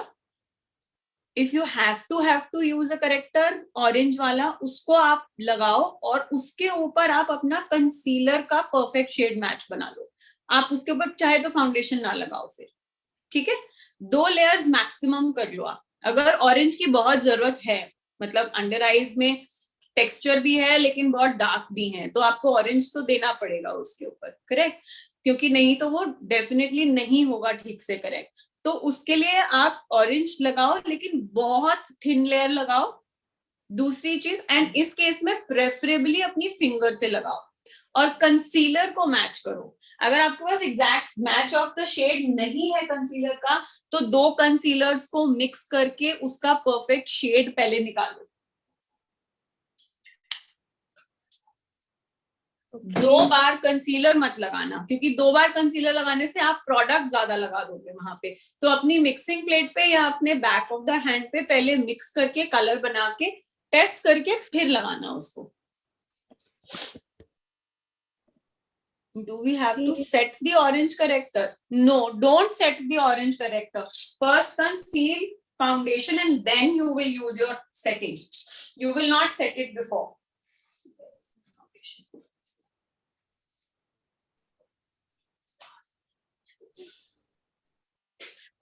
If you have to use a corrector, orange वाला, उसको आप लगाओ और उसके ऊपर आप अपना concealer का परफेक्ट शेड मैच बना लो. आप उसके ऊपर चाहे तो फाउंडेशन ना लगाओ फिर, ठीक है। 2 लेयर्स मैक्सिमम कर लो आप। अगर ऑरेंज की बहुत जरूरत है, मतलब अंडर आईज में टेक्सचर भी है लेकिन बहुत डार्क भी है, तो आपको ऑरेंज तो देना पड़ेगा उसके ऊपर, करेक्ट, क्योंकि नहीं तो वो डेफिनेटली नहीं होगा ठीक से करेक्ट। तो उसके लिए आप ऑरेंज लगाओ, लेकिन बहुत थिन लेयर लगाओ। दूसरी चीज, एंड इस केस में प्रेफरेबली अपनी फिंगर से लगाओ और कंसीलर को मैच करो। अगर आपके पास exact match of the shade नहीं है कंसीलर का, तो 2 कंसीलर्स को मिक्स करके उसका परफेक्ट शेड पहले निकालो। 2 बार कंसीलर मत लगाना, क्योंकि 2 बार कंसीलर लगाने से आप प्रोडक्ट ज्यादा लगा दोगे वहां पे। तो अपनी मिक्सिंग प्लेट पे या अपने बैक ऑफ द हैंड पे पहले मिक्स करके कलर बना के टेस्ट करके फिर लगाना उसको। Do we have to set the orange corrector? No, don't set the orange corrector. First conceal foundation and then you will use your setting. You will not set it before.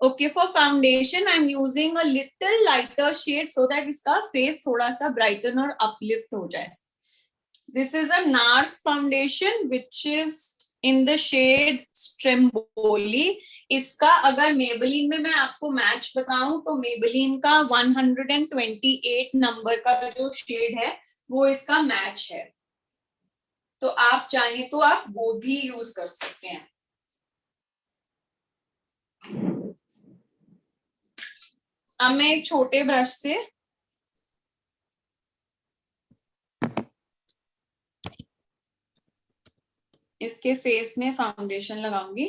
Okay, for foundation I'm using a little lighter shade so that इसका face थोड़ा सा brighten और uplift हो जाए. This is a NARS foundation which is in the shade Stromboli. इसका अगर Maybelline में मैं आपको मैच बताऊं तो Maybelline का 128 नंबर का जो शेड है वो इसका मैच है, तो आप चाहें तो आप वो भी यूज कर सकते हैं. अब मैं एक छोटे ब्रश से इसके फेस में फाउंडेशन लगाऊंगी.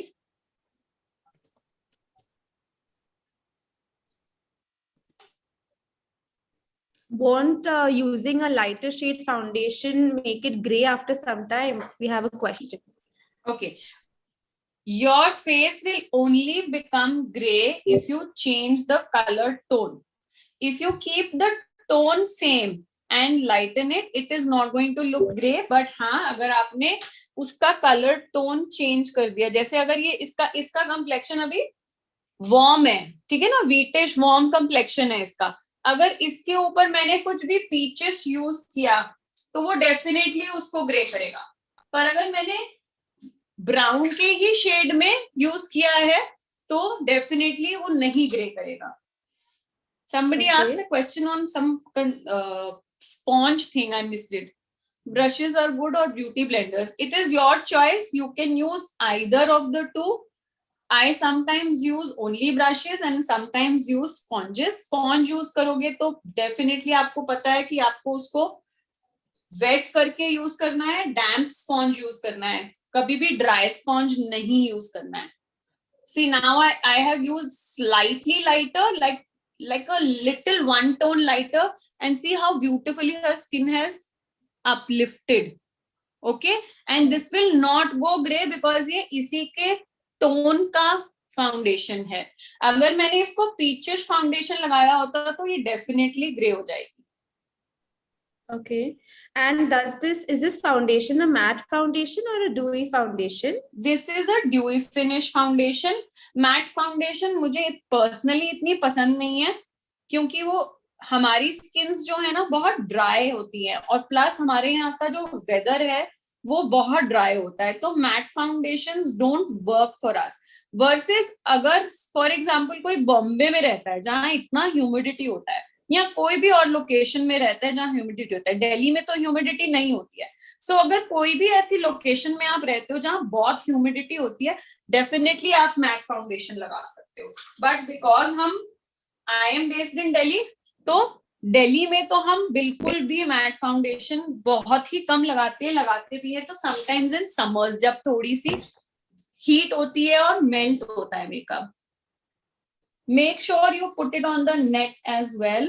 Won't using a lighter shade foundation make it gray after some time? We have a question. Okay. Your face will only become gray if you change the color tone. If you keep the tone same and lighten it, it is not going to look gray. But हाँ, अगर आपने उसका colour tone change कर दिया, जैसे अगर ये इसका कंप्लेक्शन अभी वार्म है, ठीक है ना, वीटिश वार्म कंप्लेक्शन है इसका, अगर इसके ऊपर मैंने कुछ भी पीचेस यूज किया तो वो डेफिनेटली उसको ग्रे करेगा. पर अगर मैंने ब्राउन के ही शेड में यूज किया है तो डेफिनेटली वो नहीं ग्रे करेगा. Somebody asked a question on some sponge thing. I missed it. Brushes are good or beauty blenders? It is your choice. You can use either of the two. I sometimes use only brushes and sometimes use sponges. Sponge use करोगे तो definitely आपको पता है कि आपको उसको wet करके use करना है, damp sponge use करना है, कभी भी dry sponge नहीं use करना है. See, now I have used slightly lighter, like a little one tone lighter, and see how beautifully her skin has uplifted. Okay, and this will not go gray because ये इसी के tone का foundation है. अगर मैंने इसको peachish foundation लगाया होता तो ये डेफिनेटली ग्रे हो जाएगी. Okay, and is this foundation a matte foundation or a dewy foundation? This is a dewy finish foundation. Matte foundation मुझे पर्सनली इतनी पसंद नहीं है क्योंकि वो हमारी स्किन्स जो है ना बहुत ड्राई होती है, और प्लस हमारे यहाँ का जो वेदर है वो बहुत ड्राई होता है, तो matte foundations don't work for us. Versus अगर फॉर एग्जांपल कोई बॉम्बे में रहता है जहाँ इतना ह्यूमिडिटी होता है, या कोई भी और लोकेशन में रहता है जहाँ ह्यूमिडिटी होता है, दिल्ली में तो ह्यूमिडिटी नहीं होती है. सो अगर कोई भी ऐसी लोकेशन में आप रहते हो जहाँ बहुत ह्यूमिडिटी होती है, डेफिनेटली आप मैट फाउंडेशन लगा सकते हो. But because I am based in Delhi, तो दिल्ली में तो हम बिल्कुल भी मैट फाउंडेशन बहुत ही कम लगाते भी है. तो समटाइम्स इन समर्स जब थोड़ी सी हीट होती है और मेल्ट होता है makeup, make sure you put it on the neck as well.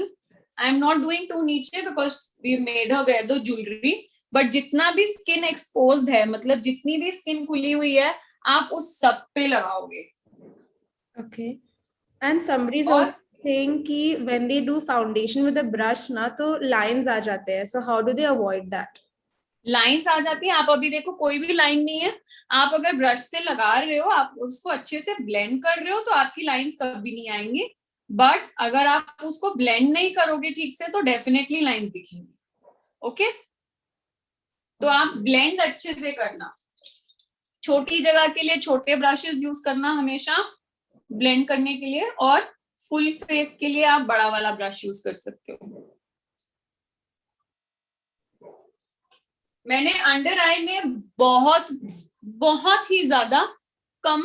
I'm not doing too नीचे because we made her wear the jewelry, but जितना भी skin exposed है, मतलब जितनी भी skin खुली हुई है, आप उस सब पे लगाओगे. Okay, and somebody is also saying कि when they do foundation with a brush ना तो lines आ जाते हैं, so how do they avoid that? Lines आ जाती है। आप अभी देखो कोई भी लाइन नहीं है, आप अगर ब्रश से लगा रहे हो, आप उसको अच्छे से ब्लेंड कर रहे हो तो आपकी लाइंस कभी नहीं आएंगी। बट अगर आप उसको ब्लेंड नहीं करोगे ठीक से तो डेफिनेटली लाइंस दिखेंगी। ओके, तो आप ब्लेंड अच्छे से करना। छोटी जगह के लिए छोटे ब्रशेस यूज करना हमेशा ब्लेंड करने के लिए, और फुल फेस के लिए आप बड़ा वाला ब्रश यूज कर सकते हो। मैंने अंडर आई में बहुत बहुत ही ज्यादा कम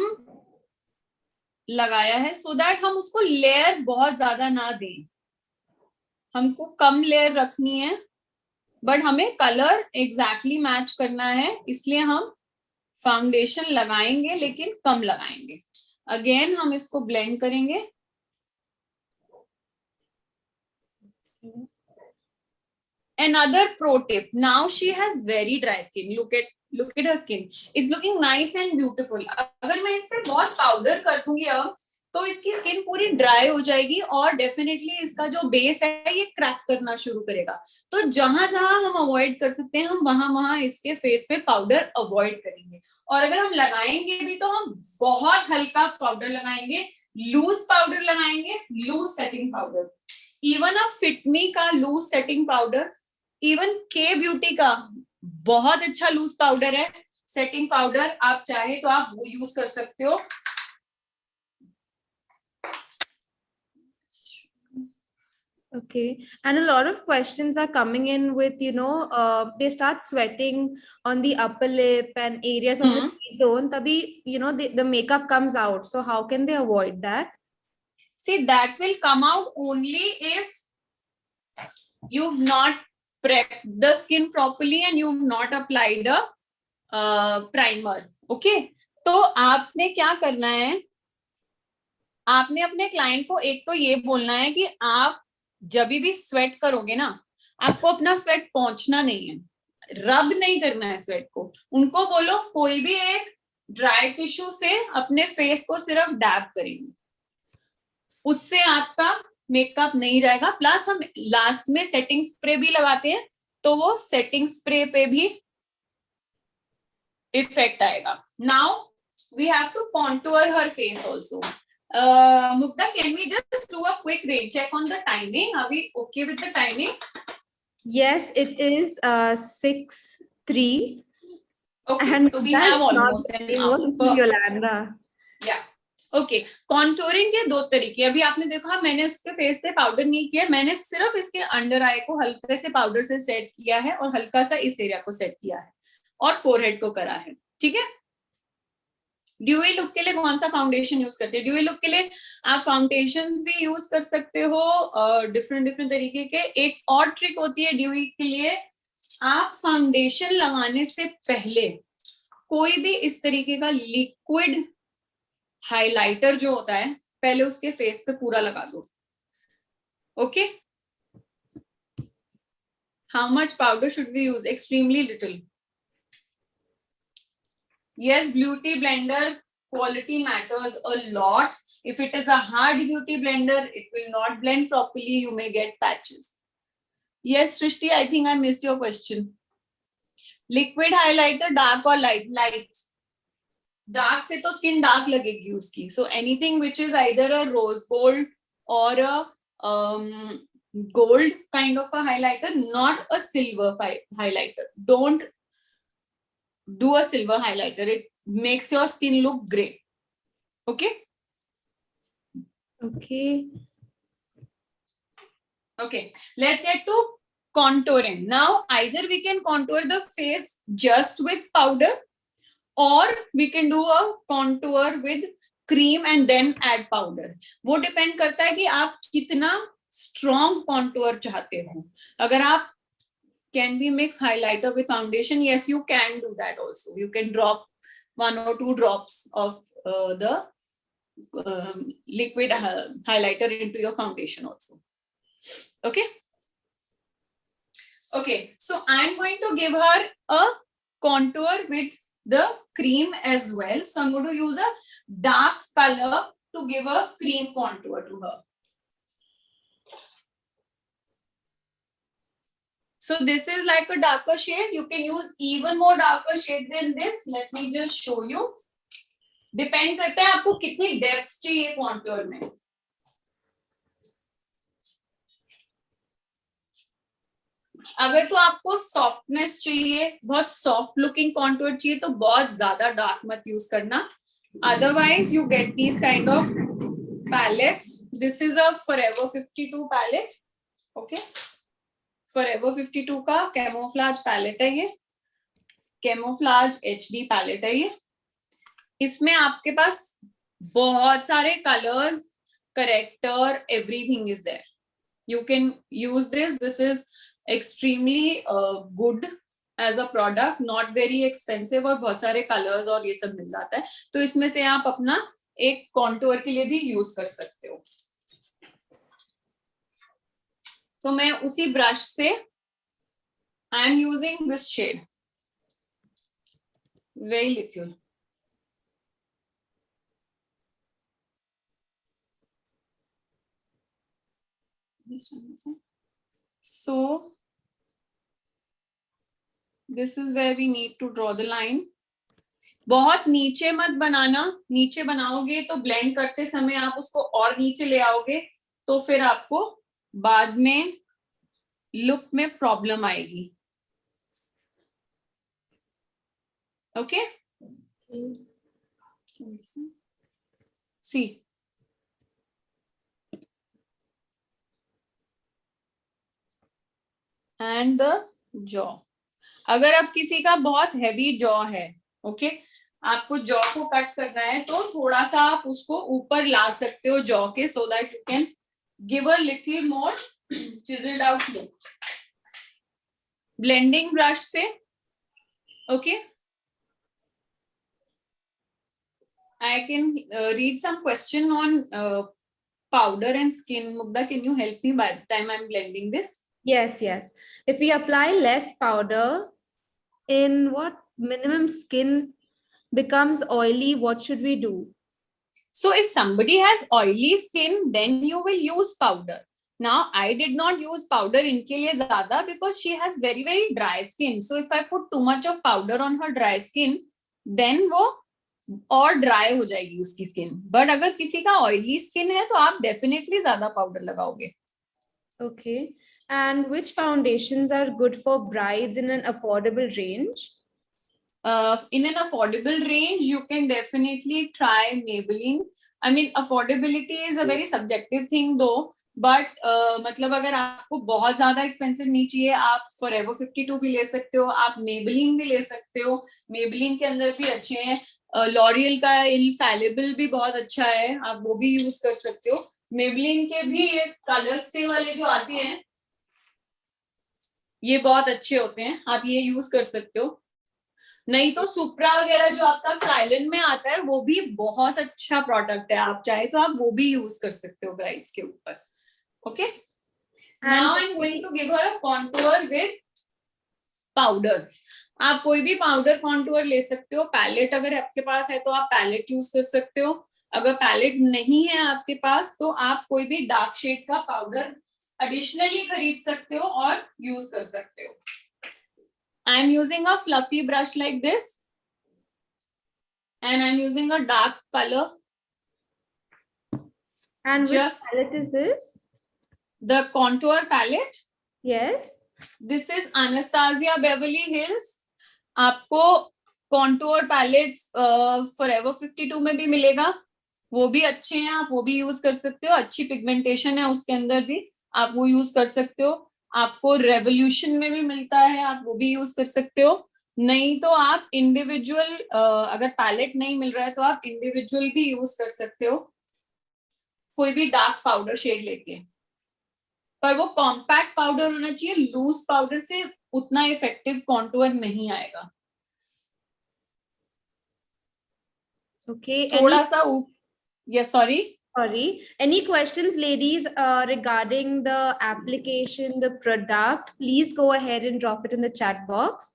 लगाया है, सो दैट हम उसको लेयर बहुत ज्यादा ना दें। हमको कम लेयर रखनी है, बट हमें कलर एग्जैक्टली मैच करना है, इसलिए हम फाउंडेशन लगाएंगे लेकिन कम लगाएंगे। अगेन हम इसको ब्लेंड करेंगे। Another pro tip, now she has very dry skin. Look at her skin, it's looking nice and beautiful. अगर मैं इस पे बहुत पाउडर कर दूंगी अब तो इसकी स्किन पूरी ड्राई हो जाएगी और डेफिनेटली इसका जो बेस है ये क्रैक करना शुरू करेगा। तो जहां जहां हम अवॉइड कर सकते हैं हम वहां वहां इसके फेस पे पाउडर अवॉइड करेंगे। और अगर हम लगाएंगे भी तो हम बहुत हल्का पाउडर लगाएंगे, लूज पाउडर लगाएंगे, loose setting powder. Even a fit me का loose setting powder, even Kay beauty का बहुत अच्छा लूज पाउडर है सेटिंग पाउडर, आप चाहे तो आप वो यूज कर सकते हो। Okay, and a lot of questions are coming in with, they start sweating on the upper lip and areas of the T-zone. Tabhi, the makeup comes out. So how can they avoid that? See, that will come out only if you've not prepped the skin properly and you've not applied a primer. Okay, तो आपने क्या करना है, आपने अपने client को एक तो ये बोलना है कि आप जब भी स्वेट करोगे ना, आपको अपना स्वेट पहुंचना नहीं है, रब नहीं करना है स्वेट को। उनको बोलो कोई भी एक ड्राई टिश्यू से अपने फेस को सिर्फ डैब करेंगे, उससे आपका मेकअप नहीं जाएगा। प्लस हम लास्ट में सेटिंग स्प्रे भी लगाते हैं तो वो सेटिंग स्प्रे पे भी इफेक्ट आएगा। Now we have to contour her face also. Mukta, can we just do a quick rain check on the timing? Are we okay with the timing? Yes, it is 6:03. Okay, and so we have almost an hour. Yolanda. Yeah. Okay, contouring के दो तरीके। अभी आपने देखा मैंने इसके face से powder नहीं किया, मैंने सिर्फ इसके अंडर आई को हल्के से पाउडर से सेट किया है और हल्का सा इस एरिया को सेट किया है और फोरहेड को करा है। ठीक है, ड्यूई लुक के लिए कौन सा फाउंडेशन यूज करते हैं? ड्यूई लुक के लिए आप फाउंडेशंस भी यूज कर सकते हो डिफरेंट तरीके के। एक और ट्रिक होती है ड्यूई के लिए, आप फाउंडेशन लगाने से पहले कोई भी इस तरीके का लिक्विड हाइलाइटर जो होता है पहले उसके फेस पे पूरा लगा दो। Okay, how much powder should we use? Extremely little. Yes, beauty blender quality matters a lot. If it is a hard beauty blender, it will not blend properly. You may get patches. Yes, Srishti, I think I missed your question. Liquid highlighter, dark or light? Light. Dark से तो skin dark लगेगी उसकी. So anything which is either a rose gold or a gold kind of a highlighter, not a silver highlighter. Don't do a silver highlighter. It makes your skin look gray. Okay? Okay. Okay, let's get to contouring. Now, either we can contour the face just with powder or we can do a contour with cream and then add powder. वो depend करता है कि आप कितना strong contour चाहते हो। अगर आप can we mix highlighter with foundation? Yes, you can do that also. You can drop 1 or 2 drops of the liquid highlighter into your foundation also. Okay. Okay, so I'm going to give her a contour with the cream as well. So I'm going to use a dark color to give a cream contour to her. So this is like a darker shade. You can use even more darker shade than this. Let me just show you. Depend करता है आपको कितनी depth चाहिए contour में. अगर तो आपको softness चाहिए, बहुत सॉफ्ट लुकिंग कॉन्टूर चाहिए, तो बहुत ज्यादा डार्क मत यूज करना. Otherwise you get these kind of palettes. This is a Forever 52 palette. Okay, Forever 52 का कैमोफ्लाज पैलेट है ये. कैमोफ्लाज HD पैलेट है ये. इसमें आपके पास बहुत सारे colours, corrector, everything is there. You can use this. This is extremely good as a product, not very expensive, और बहुत सारे कलर्स और ये सब मिल जाता है. तो इसमें से आप अपना एक कॉन्टूर के लिए भी यूज कर सकते हो. तो मैं उसी ब्रश से I am using this shade, very little. So this is where we need to draw the line. बहुत नीचे मत बनाना. नीचे बनाओगे तो ब्लेंड करते समय आप उसको और नीचे ले आओगे, तो फिर आपको बाद में लुक में प्रॉब्लम आएगी. Okay, see and the jaw. अगर अब किसी का बहुत हैवी जॉ है, ओके, आपको जॉ को कट करना है, तो थोड़ा सा आप उसको ऊपर ला सकते हो जॉ के, so that you can give a little more chiselled out look. Blending brush से. Okay, I can read some question on powder and skin. Mugdha, can you help me by the time I'm blending this? Yes. If we apply less powder, in what minimum skin becomes oily, what should we do? So if somebody has oily skin, then you will use powder. Now, I did not use powder इनके लिए ज़्यादा, because she has very dry skin. So if I put too much of powder on her dry skin, then वो और dry हो जाएगी उसकी skin. But अगर किसी का ऑयली स्किन है तो आप डेफिनेटली ज्यादा पाउडर लगाओगे. Okay. And which foundations are good for brides in an affordable range? In an affordable range, you can definitely try Maybelline. I mean, affordability is a very subjective thing though. But मतलब अगर आपको बहुत ज्यादा expensive नहीं चाहिए, आप Forever 52 भी ले सकते हो, आप Maybelline भी ले सकते हो. Maybelline के अंदर भी अच्छे हैं. लॉरियल का इनफैलिबल भी बहुत अच्छा है, आप वो भी यूज कर सकते हो. Maybelline के भी ये कलर स्टे वाले जो आते हैं, ये बहुत अच्छे होते हैं, आप ये यूज कर सकते हो. नहीं तो सुप्रा वगैरह जो आपका क्राइलन में आता है, वो भी बहुत अच्छा प्रोडक्ट है. आप चाहे तो आप वो भी यूज कर सकते हो ब्राइड्स के ऊपर. Okay, now I am going to give her contour with powder. आप कोई भी पाउडर कॉन्टूर ले सकते हो. पैलेट अगर आपके पास है तो आप पैलेट यूज कर सकते हो. अगर पैलेट नहीं है आपके पास, तो आप कोई भी डार्क शेड का पाउडर एडिशनली खरीद सकते हो और यूज कर सकते हो. I am using a fluffy brush like this, and I am using a dark color. And which palette is this? The contour palette. Yes. This is Anastasia Beverly Hills. आपको contour palettes Forever 52 में भी मिलेगा. वो भी अच्छे हैं, आप वो भी यूज कर सकते हो. अच्छी पिगमेंटेशन है उसके अंदर भी, आप वो यूज कर सकते हो. आपको रेवोल्यूशन में भी मिलता है, आप वो भी यूज कर सकते हो. नहीं तो आप इंडिविजुअल, अगर पैलेट नहीं मिल रहा है तो आप इंडिविजुअल भी यूज कर सकते हो, कोई भी डार्क पाउडर शेड लेके. पर वो कॉम्पैक्ट पाउडर होना चाहिए. लूज पाउडर से उतना इफेक्टिव कॉन्टूर नहीं आएगा. Okay. थोड़ा सा Sorry. Any questions, ladies, regarding the application, the product? Please go ahead and drop it in the chat box.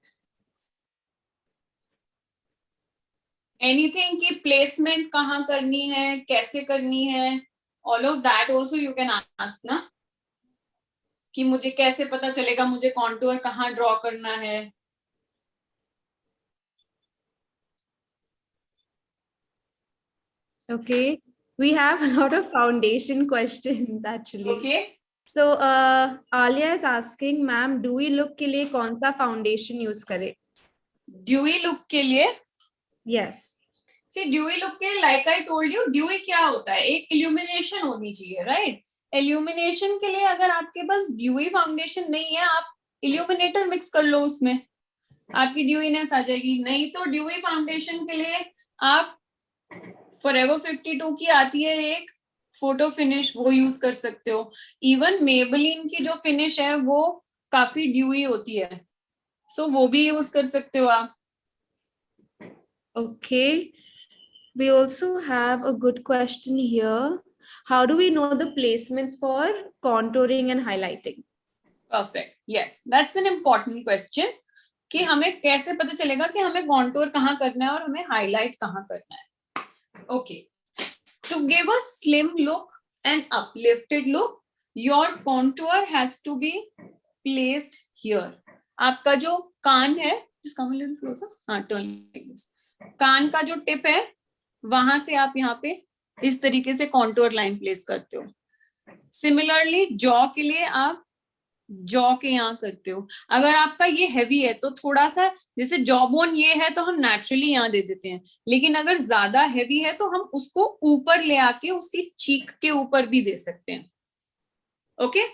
Anything की प्लेसमेंट कहाँ करनी है, कैसे करनी है, all of that also you can ask ना. कि मुझे कैसे पता चलेगा मुझे कॉन्टूर कहाँ ड्रॉ करना है? Okay, we have a lot of foundation questions actually. Okay. So Alia is asking, ma'am, dewy look के लिए कौन सा foundation use करें? Dewy look के लिए? Yes. See, dewy look के, like I told you, dewy क्या होता है? एक illumination होनी चाहिए, right? Illumination के लिए अगर आपके पास dewy foundation नहीं है, आप illuminator mix कर लो उसमें, आपकी dewiness आ जाएगी. नहीं तो dewy foundation के लिए आप Forever 52 की आती है एक फोटो फिनिश, वो यूज कर सकते हो. इवन Maybelline की जो फिनिश है वो काफी ड्यूई होती है, सो वो भी यूज कर सकते हो आप. Okay. We also have a good question here. How do we know the placements for contouring and highlighting? Perfect. Yes, that's an important question. कि हमें कैसे पता चलेगा कि हमें कॉन्टूर कहाँ करना है और हमें हाईलाइट कहाँ करना है. Okay. To give a slim look and uplifted look, your contour has to be placed here. आपका जो कान है, just come a little closer. हाँ, turn like this. कान का जो टिप है, वहां से आप यहाँ पे इस तरीके से कॉन्टूर लाइन प्लेस करते हो. सिमिलरली जॉ के लिए आप जॉ के यहाँ करते हो. अगर आपका ये हैवी है तो थोड़ा सा, जैसे जॉ बोन ये है तो हम नेचुरली यहाँ दे देते हैं, लेकिन अगर ज्यादा हैवी है तो हम उसको ऊपर ले आके उसकी चीक के ऊपर भी दे सकते हैं. Okay.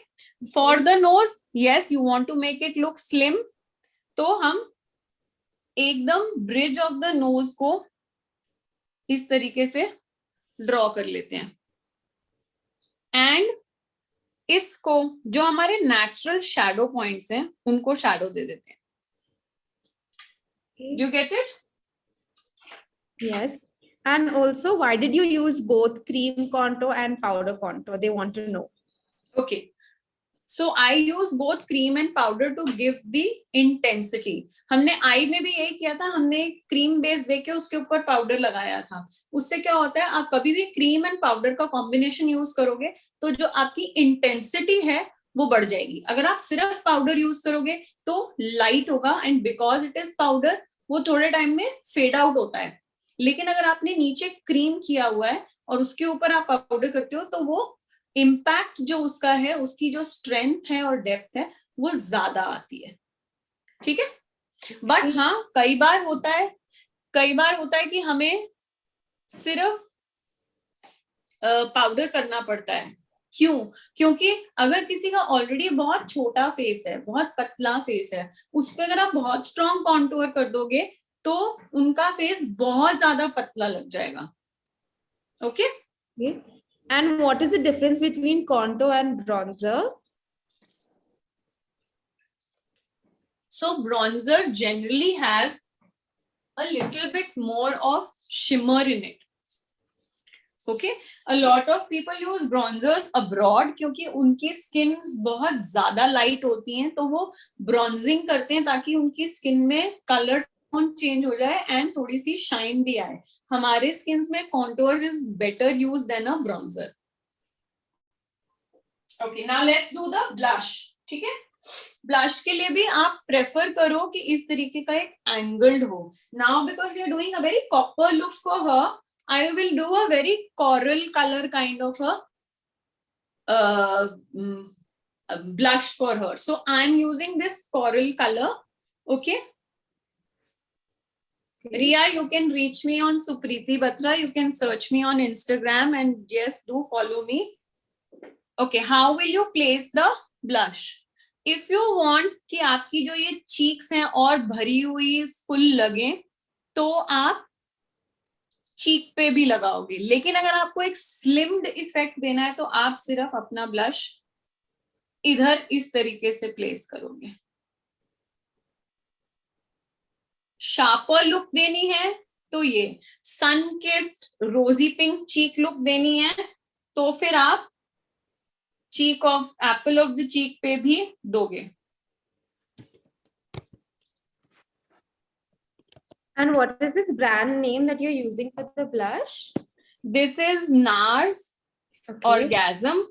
For the nose, yes, you want to make it look slim, तो हम एकदम ब्रिज ऑफ द नोज को इस तरीके से ड्रॉ कर लेते हैं एंड इसको जो हमारे नेचुरल शैडो पॉइंट्स हैं उनको शैडो दे देते हैं. You get it? Yes. And also, why did you use both cream contour and powder contour? They want to know. Okay. So I use both cream and powder to give the intensity. हमने आई में भी यही किया था, हमने cream base देके उसके ऊपर पाउडर लगाया था. उससे क्या होता है, आप कभी भी क्रीम एंड पाउडर का कॉम्बिनेशन यूज करोगे तो जो आपकी इंटेंसिटी है वो बढ़ जाएगी. अगर आप सिर्फ पाउडर यूज करोगे तो लाइट होगा and because it is powder वो थोड़े टाइम में फेड आउट होता है. लेकिन अगर आपने नीचे क्रीम किया हुआ है और उसके ऊपर आप पाउडर करते हो तो वो इम्पैक्ट जो उसका है, उसकी जो स्ट्रेंथ है और डेप्थ है वो ज्यादा आती है. ठीक है. बट हाँ, कई बार होता है कि हमें सिर्फ पाउडर करना पड़ता है. क्यों? क्योंकि अगर किसी का ऑलरेडी बहुत छोटा फेस है, बहुत पतला फेस है, उस पर अगर आप बहुत स्ट्रॉन्ग कॉन्टूर कर दोगे तो उनका फेस बहुत ज्यादा पतला लग जाएगा. Okay. And what is the difference between contour and bronzer? So bronzer generally has a little bit more of shimmer in it. Okay, a lot of people use bronzers abroad क्योंकि उनकी skins बहुत ज्यादा light होती हैं, तो वो bronzing करते हैं ताकि उनकी skin में color tone change हो जाए and थोड़ी सी shine भी आए. हमारे skins में contour is better used than a bronzer. Okay, now let's do the blush. ठीक है. ब्लश के लिए भी आप प्रेफर करो कि इस तरीके का एक एंगल्ड हो. Now because we are doing a very copper look for her, I will do a very coral color kind of a blush for her. So I'm using this coral color. Okay. Riya, you can reach me on Supriti Batra. You can search me on Instagram and yes, do follow me. Okay, how will you place the blush? If you want कि आपकी जो ये cheeks हैं और भरी हुई full लगे, तो आप चीक पे भी लगाओगे. लेकिन अगर आपको एक स्लिम्ड इफेक्ट देना है तो आप सिर्फ अपना ब्लश इधर इस तरीके से प्लेस करोगे. शार्पर लुक देनी है तो ये sun kissed rosy pink cheek look देनी है तो फिर आप cheek of apple of the cheek पे भी दोगे. And what is this brand name that you're using for the blush? This is NARS Orgasm.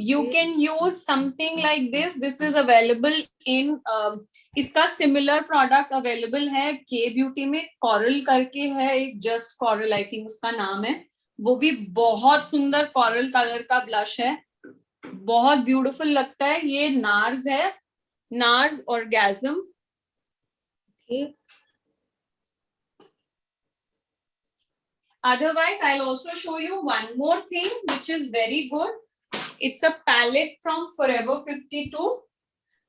You can use something like this. This is available in इसका similar product available है K Beauty में. Coral करके है एक, Just Coral I think उसका नाम है. वो भी बहुत सुंदर coral color का blush है, बहुत beautiful लगता है. ये NARS है, NARS Orgasm. Okay. Otherwise, I'll also show you one more thing which is very good. It's a palette from Forever 52.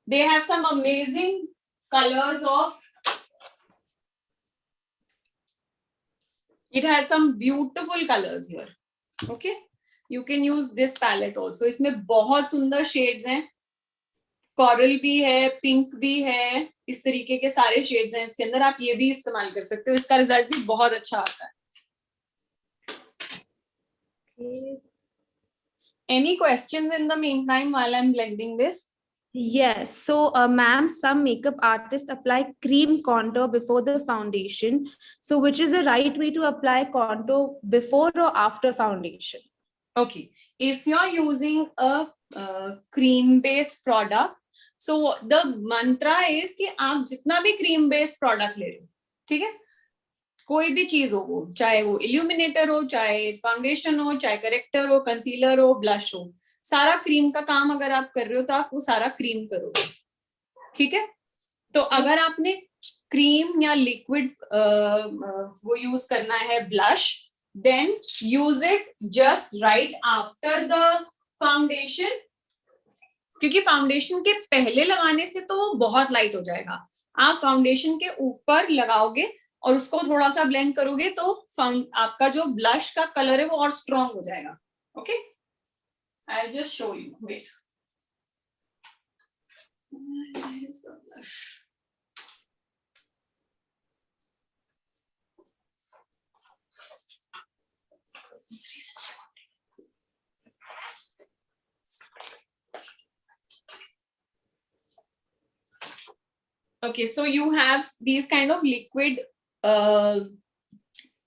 They have some amazing colors of. It has some beautiful colors here. Okay, you can use this palette also. इसमें बहुत सुंदर shades हैं. Coral भी है, pink भी है. इस तरीके के सारे shades हैं इसके अंदर. आप ये भी इस्तेमाल कर सकते हो. इसका result भी बहुत अच्छा आता है. Okay. Any questions in the meantime while I'm blending this? Yes. So, ma'am, some makeup artists apply cream contour before the foundation. So, which is the right way to apply contour, before or after foundation? Okay. If you're using a cream-based product, so the mantra is कि आप जितना भी cream-based product ले रहे हो, ठीक है? कोई भी चीज हो वो, चाहे वो इल्यूमिनेटर हो, चाहे फाउंडेशन हो, चाहे करेक्टर हो, कंसीलर हो, ब्लश हो, सारा क्रीम का काम अगर आप कर रहे हो तो आप वो सारा क्रीम करोगे, ठीक है? तो अगर आपने क्रीम या लिक्विड वो यूज करना है blush, then use it just right after the foundation, क्योंकि फाउंडेशन के पहले लगाने से तो वो बहुत लाइट हो जाएगा. आप फाउंडेशन के ऊपर लगाओगे और उसको थोड़ा सा ब्लेंड करोगे तो आपका जो ब्लश का कलर है वो और स्ट्रॉन्ग हो जाएगा. Okay, I just show you. Wait, okay, so you have these kind of liquid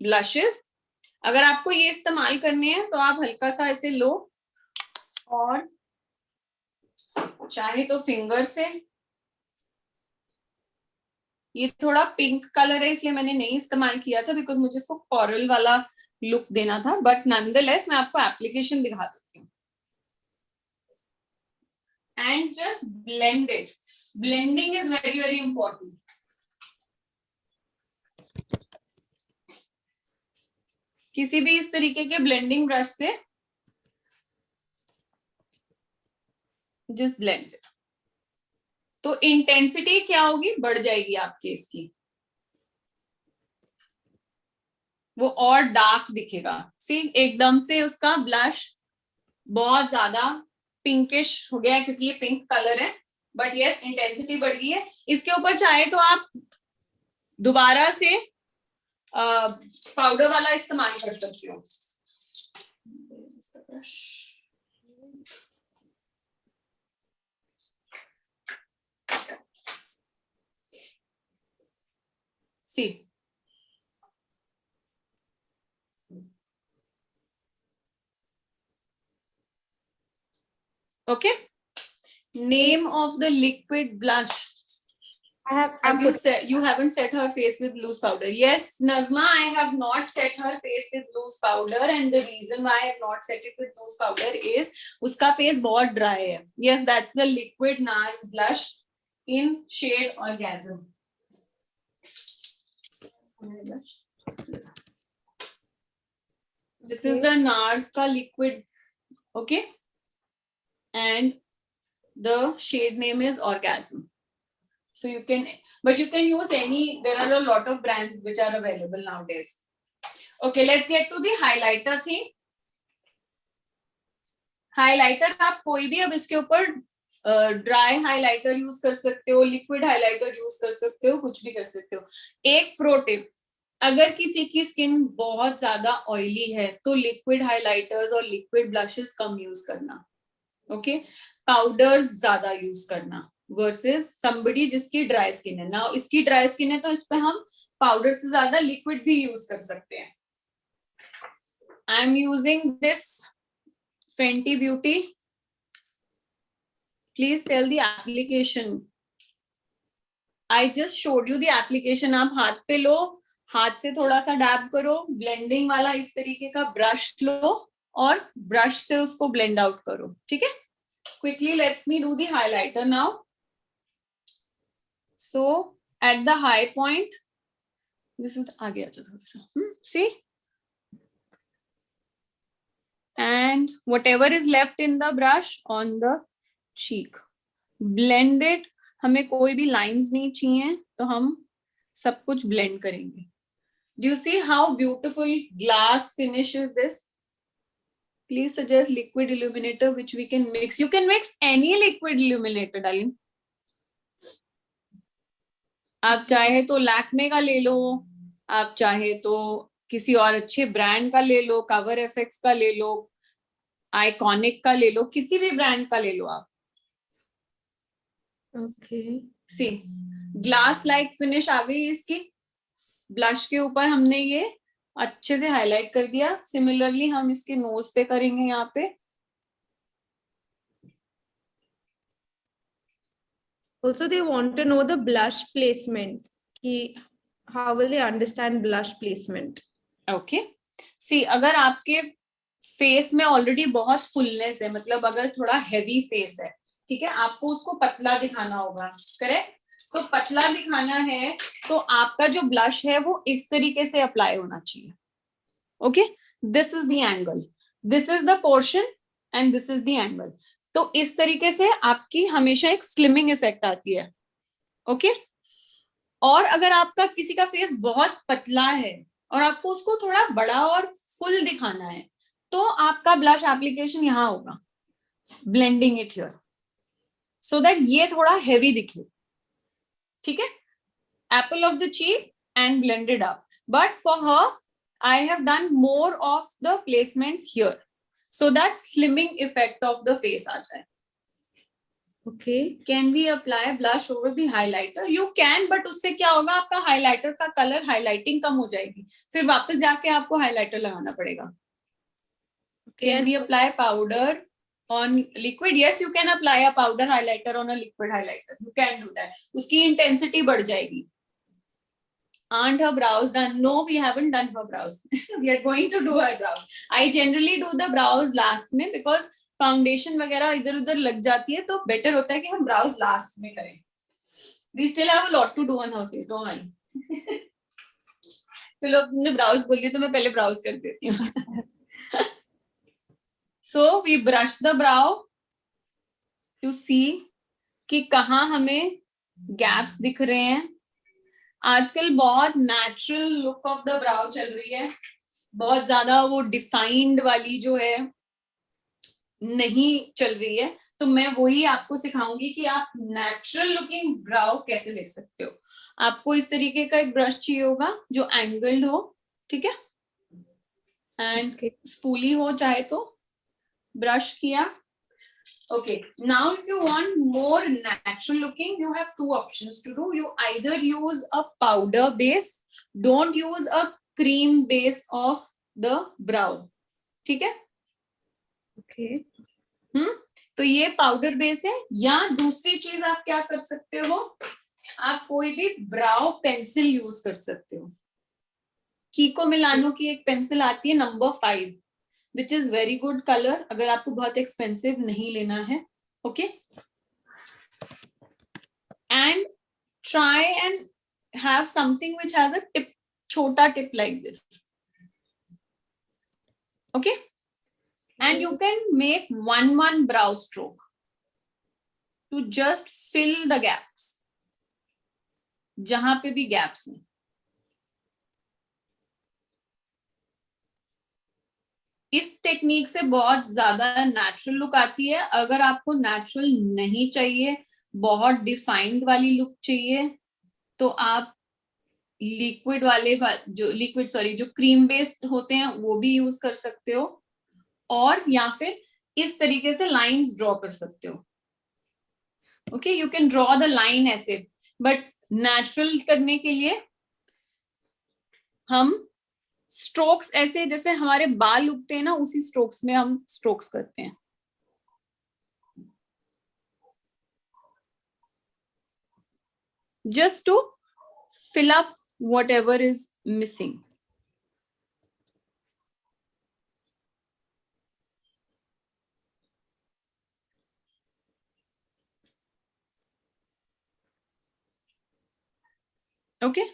blushes. अगर आपको ये इस्तेमाल करने हैं तो आप हल्का सा ऐसे लो और चाहे तो फिंगर से. ये थोड़ा पिंक कलर है इसलिए मैंने नहीं इस्तेमाल किया था, बिकॉज मुझे इसको कॉरल वाला लुक देना था, बट नॉनदलेस मैं आपको एप्लीकेशन दिखा देती हूँ. And just blend it. Blending is very very important. किसी भी इस तरीके के ब्लेंडिंग ब्रश से जस्ट ब्लेंड. तो इंटेंसिटी क्या होगी, बढ़ जाएगी आपके इसकी, वो और डार्क दिखेगा. सी, एकदम से उसका ब्लश बहुत ज्यादा पिंकिश हो गया क्योंकि ये पिंक कलर है, बट यस इंटेंसिटी बढ़ गई है. इसके ऊपर चाहे तो आप दोबारा से पाउडर वाला इस्तेमाल कर सकते हो. सी, okay, name of the liquid blush. Have you said you haven't set her face with loose powder? Yes, Nazma, I have not set her face with loose powder, and the reason why I have not set it with loose powder is उसका face बहुत dry है. Yes, that's the liquid NARS blush in shade Orgasm. This is the NARS का liquid, okay, and the shade name is Orgasm. So you can, but you can use any, there are a lot of brands which are available nowadays. Okay, let's get to the highlighter thing. Highlighter आप कोई भी अब इसके ऊपर dry highlighter use कर सकते हो, liquid highlighter use कर सकते हो, कुछ भी कर सकते हो. एक प्रो टिप, अगर किसी की स्किन बहुत ज्यादा ऑयली है तो लिक्विड हाइलाइटर्स और लिक्विड ब्लशेस कम यूज करना. ओके, पाउडर्स ज्यादा यूज करना वर्सेस somebody जिसकी ड्राई स्किन है. ना इसकी ड्राई स्किन है तो इस पे हम पाउडर से ज्यादा लिक्विड भी यूज कर सकते हैं. आई am using this Fenty Beauty Please tell the application. I just showed you the application. आप हाथ पे लो, हाथ से थोड़ा सा डैब करो, ब्लेंडिंग वाला इस तरीके का ब्रश लो और ब्रश से उसको ब्लेंड आउट करो. ठीक है? Quickly let me do the highlighter now. So at the high point, this is आगे आ जाओ थोड़ा सा. See? And whatever is left in the brush on the cheek, blend it. हमें कोई भी lines नहीं चाहिए, तो हम सब कुछ blend करेंगे. Do you see how beautiful glass finish is this? Please suggest liquid illuminator which we can mix. You can mix any liquid illuminator, darling. आप चाहे तो लैक्मे का ले लो, आप चाहे तो किसी और अच्छे ब्रांड का ले लो, कवर एफएक्स का ले लो, आइकॉनिक का ले लो, किसी भी ब्रांड का ले लो आप. Okay. सी ग्लास लाइक फिनिश आ गई इसकी. ब्लश के ऊपर हमने ये अच्छे से हाईलाइट कर दिया. सिमिलरली हम इसके नोज पे करेंगे यहाँ पे. Also, they want to know the blush placement. How will they understand blush placement? Okay. See अगर आपके फेस में ऑलरेडी बहुत फुलनेस है, मतलब अगर थोड़ा हैवी फेस है, ठीक है, आपको उसको पतला दिखाना होगा. करेक्ट? तो पतला दिखाना है तो आपका जो ब्लश है वो इस तरीके से अप्लाई होना चाहिए. Okay, this is the angle, this is the portion and this is the angle. तो इस तरीके से आपकी हमेशा एक स्लिमिंग इफेक्ट आती है. ओके. और अगर आपका किसी का फेस बहुत पतला है और आपको उसको थोड़ा बड़ा और फुल दिखाना है, तो आपका ब्लश एप्लीकेशन यहाँ होगा, blending it here, so that ये थोड़ा हैवी दिखे. ठीक है? Apple of the cheek and blended up. But for her I have done more of the placement here, so that slimming effect of the face आ जाए. Okay. Can we apply blush over the highlighter? You can, but उससे क्या होगा, आपका highlighter का color highlighting कम हो जाएगी, फिर वापस जाके आपको highlighter लगाना पड़ेगा. Can we apply powder on liquid? Yes, you can apply a powder highlighter on a liquid highlighter. You can do that. उसकी intensity बढ़ जाएगी. Aren't her brows done? No, we haven't done her brows. We are going to do her brows. I generally do the brows last में, because foundation वगैरह इधर उधर लग जाती है, तो better होता है कि हम brows last में करें. We still have a lot to do on her face. Don't worry. चलो तुमने brows बोल दिया तो मैं पहले brows कर देती हूँ. So we brush the brow to see कि कहाँ हमें gaps दिख रहे हैं. आजकल बहुत नेचुरल लुक ऑफ द ब्राउ चल रही है, बहुत ज्यादा वो डिफाइंड वाली जो है नहीं चल रही है. तो मैं वही आपको सिखाऊंगी कि आप नेचुरल लुकिंग ब्राउ कैसे ले सकते हो. आपको इस तरीके का एक ब्रश चाहिए होगा जो एंगल्ड हो. ठीक है? एंड स्पूली हो चाहे तो. ब्रश किया. Okay, now if you want more natural looking, you have two options to do. You either use a powder base, don't use a cream base of the brow. ठीक है? Okay. तो ये powder base है. या दूसरी चीज आप क्या कर सकते हो, आप कोई भी ब्राउ पेंसिल यूज कर सकते हो. कीको मिलानो की एक पेंसिल आती है number 5, which is very good color, अगर आपको बहुत एक्सपेंसिव नहीं लेना है. Okay, and try and have something which has a tip, छोटा tip like this. Okay, and you can make one brow stroke to just fill the gaps, जहां पे भी gaps हैं. इस टेक्निक से बहुत ज्यादा नेचुरल लुक आती है. अगर आपको नेचुरल नहीं चाहिए, बहुत डिफाइंड वाली लुक चाहिए, तो आप लिक्विड वाले जो क्रीम बेस्ड होते हैं वो भी यूज कर सकते हो, और या फिर इस तरीके से लाइंस ड्रॉ कर सकते हो. Okay, you can draw the line ऐसे, बट नेचुरल करने के लिए हम स्ट्रोक्स ऐसे जैसे हमारे बाल उगते हैं ना, उसी स्ट्रोक्स में हम स्ट्रोक्स करते हैं. just to fill up whatever is missing. Okay,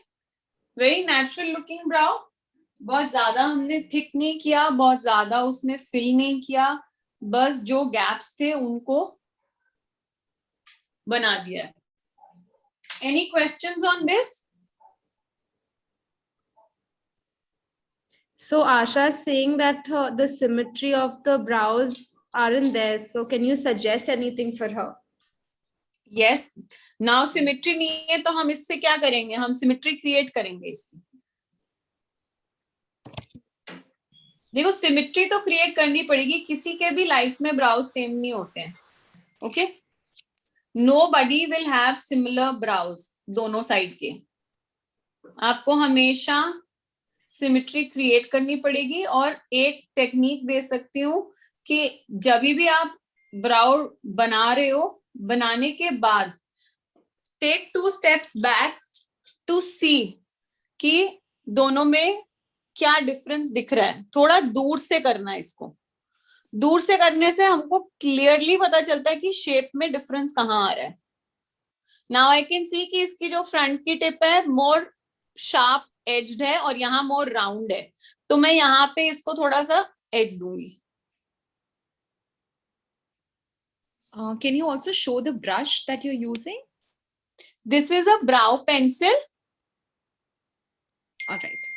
very natural looking brow. बहुत ज्यादा हमने थिक नहीं किया, बहुत ज्यादा उसमें फिल नहीं किया, बस जो गैप्स थे उनको बना दिया. Any questions on this? So Asha is saying that the symmetry of the brows aren't there. So can you suggest anything for her? Yes. Now symmetry नहीं है तो हम इससे क्या करेंगे? हम symmetry create करेंगे इससे. देखो सिमेट्री तो क्रिएट करनी पड़ेगी, किसी के भी लाइफ में ब्राउज सेम नहीं होते हैं. Okay, nobody will have similar brows दोनों साइड के. आपको हमेशा सिमेट्री क्रिएट करनी पड़ेगी. और एक टेक्निक दे सकती हूँ कि जब भी आप ब्राउ बना रहे हो, बनाने के बाद टेक 2 स्टेप्स बैक टू सी कि दोनों में क्या डिफरेंस दिख रहा है. थोड़ा दूर से करना है इसको. दूर से करने से हमको क्लियरली पता चलता है कि शेप में डिफरेंस कहाँ आ रहा है. नाउ आई कैन सी कि इसकी जो फ्रंट की टिप है मोर शार्प एज्ड है और यहाँ मोर राउंड है, तो मैं यहाँ पे इसको थोड़ा सा एज दूंगी. Can you also show the brush that you're using? This is a brow pencil. All right.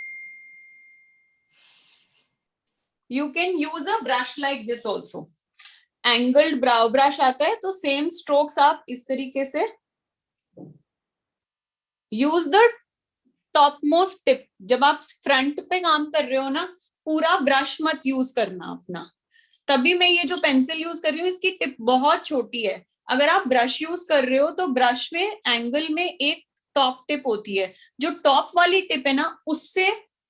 You can use a brush like this also. Angled brow brush आता है, तो same strokes आप इस तरीके से use the topmost tip. जब आप front पे काम कर रहे हो ना, पूरा ब्रश मत यूज करना अपना. तभी मैं ये जो पेंसिल यूज कर रही हूँ इसकी टिप बहुत छोटी है. अगर आप ब्रश यूज कर रहे हो तो ब्रश में एंगल में एक टॉप टिप होती है. जो टॉप वाली टिप है ना, उससे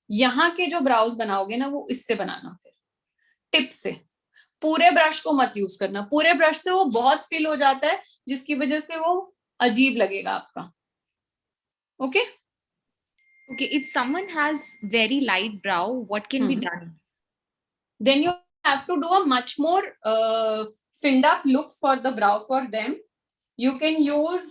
यहाँ के जो ब्राउज बनाओगे ना वो इससे बनाना. फिर टिप से पूरे ब्रश को मत यूज करना. पूरे ब्रश से वो बहुत फिल हो जाता है, जिसकी वजह से वो अजीब लगेगा आपका. Okay. Okay, if someone has very light brow, what can be done? Then you have to do a much more filled up look for the brow for them. You can use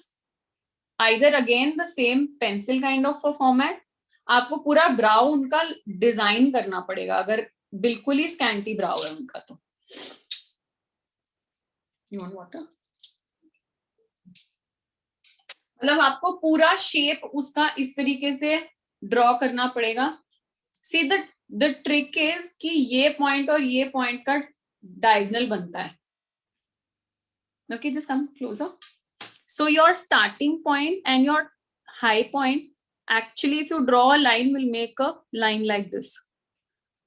either again the same pencil kind of a format. आपको पूरा ब्राउ उनका design करना पड़ेगा अगर बिल्कुल ही scanty ब्राउ है उनका तो. You want water? मतलब आपको पूरा शेप उसका इस तरीके से ड्रॉ करना पड़ेगा. सी द ट्रिक इज कि ये पॉइंट और ये पॉइंट का डायगोनल बनता है. Okay, just come closer. So your starting point and your high point, actually if you draw a line, will make a line like this.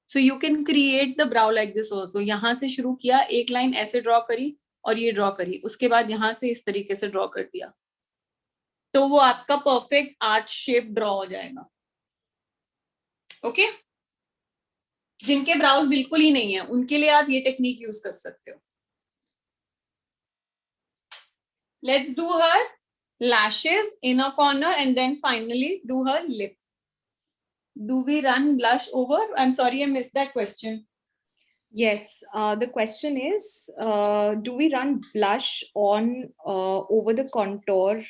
So you can create the brow like this also. यहाँ से शुरू किया, एक line ऐसे draw करी और ये draw करी, उसके बाद यहाँ से इस तरीके से ड्रॉ कर दिया, तो वो आपका परफेक्ट आर्च शेप ड्रॉ हो जाएगा. ओके. जिनके ब्राउज बिल्कुल ही नहीं है उनके लिए आप ये टेक्निक यूज कर सकते हो. Let's do her lashes in a corner and then finally do her lip. Do we run blush over? I'm sorry, I missed that question. Yes, the question is, do we run blush on over the contour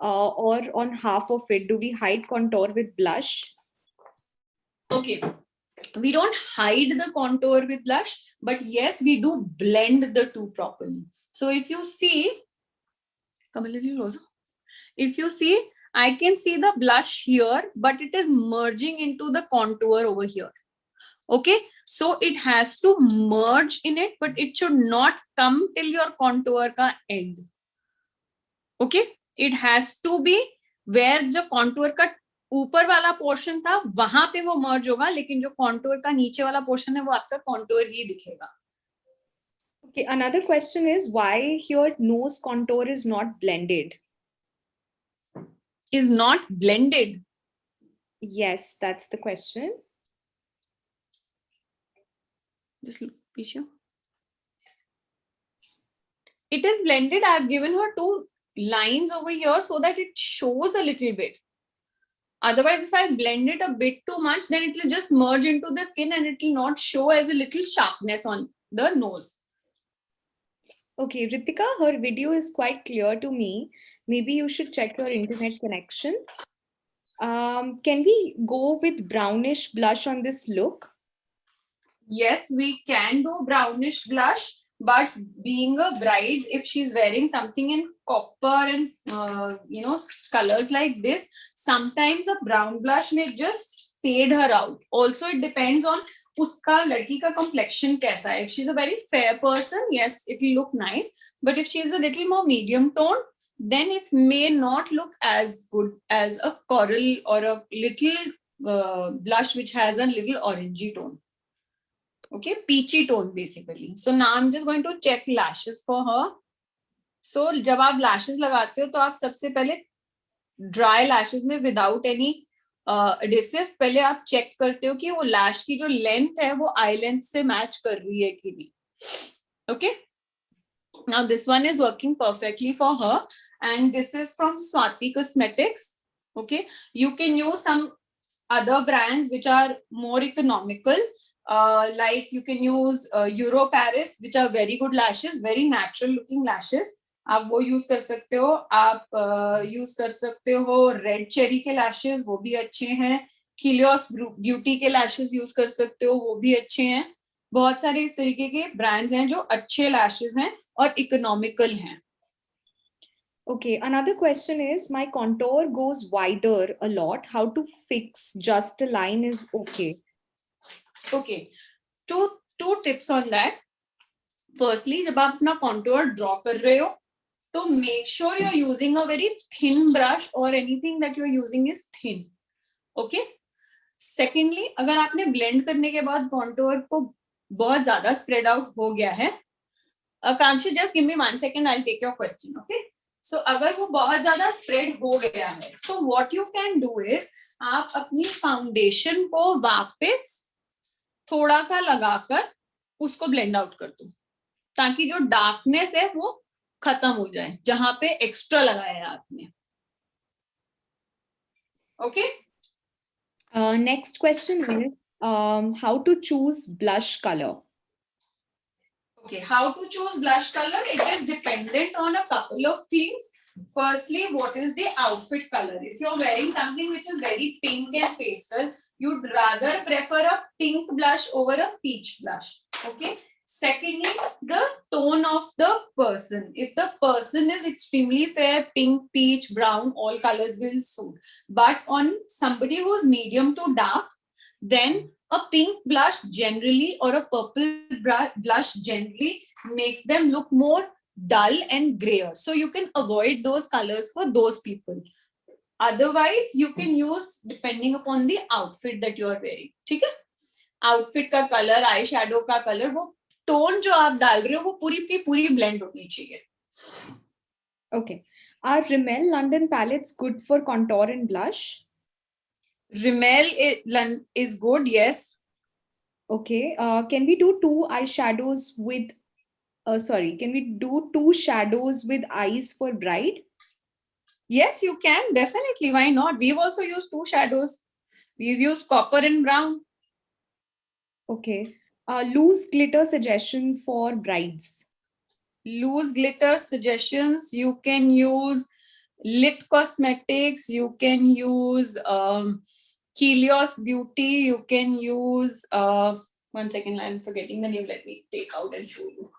or on half of it? Do we hide contour with blush? Okay, we don't hide the contour with blush, but yes, we do blend the two properly. So if you see, come a little closer. If you see, I can see the blush here, but it is merging into the contour over here. Okay, so it has to merge in it, but it should not come till your contour ka end. Okay, it has to be where जो contour का ऊपर वाला portion था वहां पे वो merge होगा, लेकिन जो contour का नीचे वाला पोर्शन है वो आपका contour ही दिखेगा. Okay, another question is why your nose contour is not blended? Is not blended? Yes, that's the question. Just look, be sure. It is blended. I have given her two lines over here so that it shows a little bit. Otherwise, if I blend it a bit too much, then it will just merge into the skin and it will not show as a little sharpness on the nose. Okay, Ritika, her video is quite clear to me. Maybe you should check your internet connection. Can we go with brownish blush on this look? Yes, we can do brownish blush, but being a bride, if she's wearing something in copper and colors like this, sometimes a brown blush may just fade her out. Also, it depends on uska ladki ka complexion kaisa hai. If she's a very fair person, yes, it will look nice. But if she's a little more medium tone, then it may not look as good as a coral or a little blush which has a little orangey tone. Okay, peachy tone basically. So now I'm just going to check lashes for her. So जब आप lashes लगाते हो तो आप सबसे पहले dry lashes में without any adhesive पहले आप check करते हो कि वो lash की जो length है वो eye length से match कर रही है कि नहीं. Okay. Now this one is working perfectly for her, and this is from Swati Cosmetics. Okay, you can use some other brands which are more economical. Like you can use Euro Paris, which are very good lashes, very natural looking lashes. आप वो use कर सकते हो. आप use कर सकते हो red cherry के लैशेस, वो भी अच्छे हैं. Kilios ब्यूटी के लैशेस यूज कर सकते हो, वो भी अच्छे हैं. बहुत सारे इस तरीके के ब्रांड्स हैं जो अच्छे लैशेस हैं और इकोनॉमिकल हैं. Okay, another question is, my contour goes wider a lot. How to fix? Just a line is okay. Okay, two tips on that. Firstly, जब आप अपना contour draw कर रहे हो, तो make sure you're using a very thin brush or anything that you're using is thin. Okay. Secondly, अगर आपने blend करने के बाद contour को बहुत ज़्यादा spread out हो गया है, Kanshi, just give me 1 second, I'll take your question. Okay. So अगर वो बहुत ज़्यादा spread हो गया है, so what you can do is आप अपनी foundation को वापस थोड़ा सा लगाकर उसको blend out कर दो, ताकि जो darkness है वो खत्म हो जाए जहां पे एक्स्ट्रा लगाया है आपने. Okay. Next question is, how to choose blush color? Okay, how to choose blush color? It is dependent on a couple of things. Firstly, what is the outfit color? If you're wearing something which is very pink and pastel, you'd rather prefer a pink blush over a peach blush. Okay. Secondly, the tone of the person. If the person is extremely fair, pink, peach, brown, all colors will suit. But on somebody who's medium to dark, then a pink blush generally or a purple blush generally makes them look more dull and grayer. So you can avoid those colors for those people. Otherwise, you can use depending upon the outfit that you are wearing. ठीक है? Outfit का color, eyeshadow का color, वो tone जो आप डाल रहे हो वो पूरी की पूरी blend होनी चाहिए. Okay. Are Rimmel London palettes good for contour and blush? Rimmel is good, yes. Okay. Can we do two eyeshadows with? Can we do two shadows with eyes for bride? Yes, you can, definitely. Why not? We've also used two shadows. We've used copper and brown. Okay. Loose glitter suggestion for brides. Loose glitter suggestions, you can use Lit Cosmetics, you can use Kilios Beauty, you can use 1 second, I'm forgetting the name, let me take out and show you.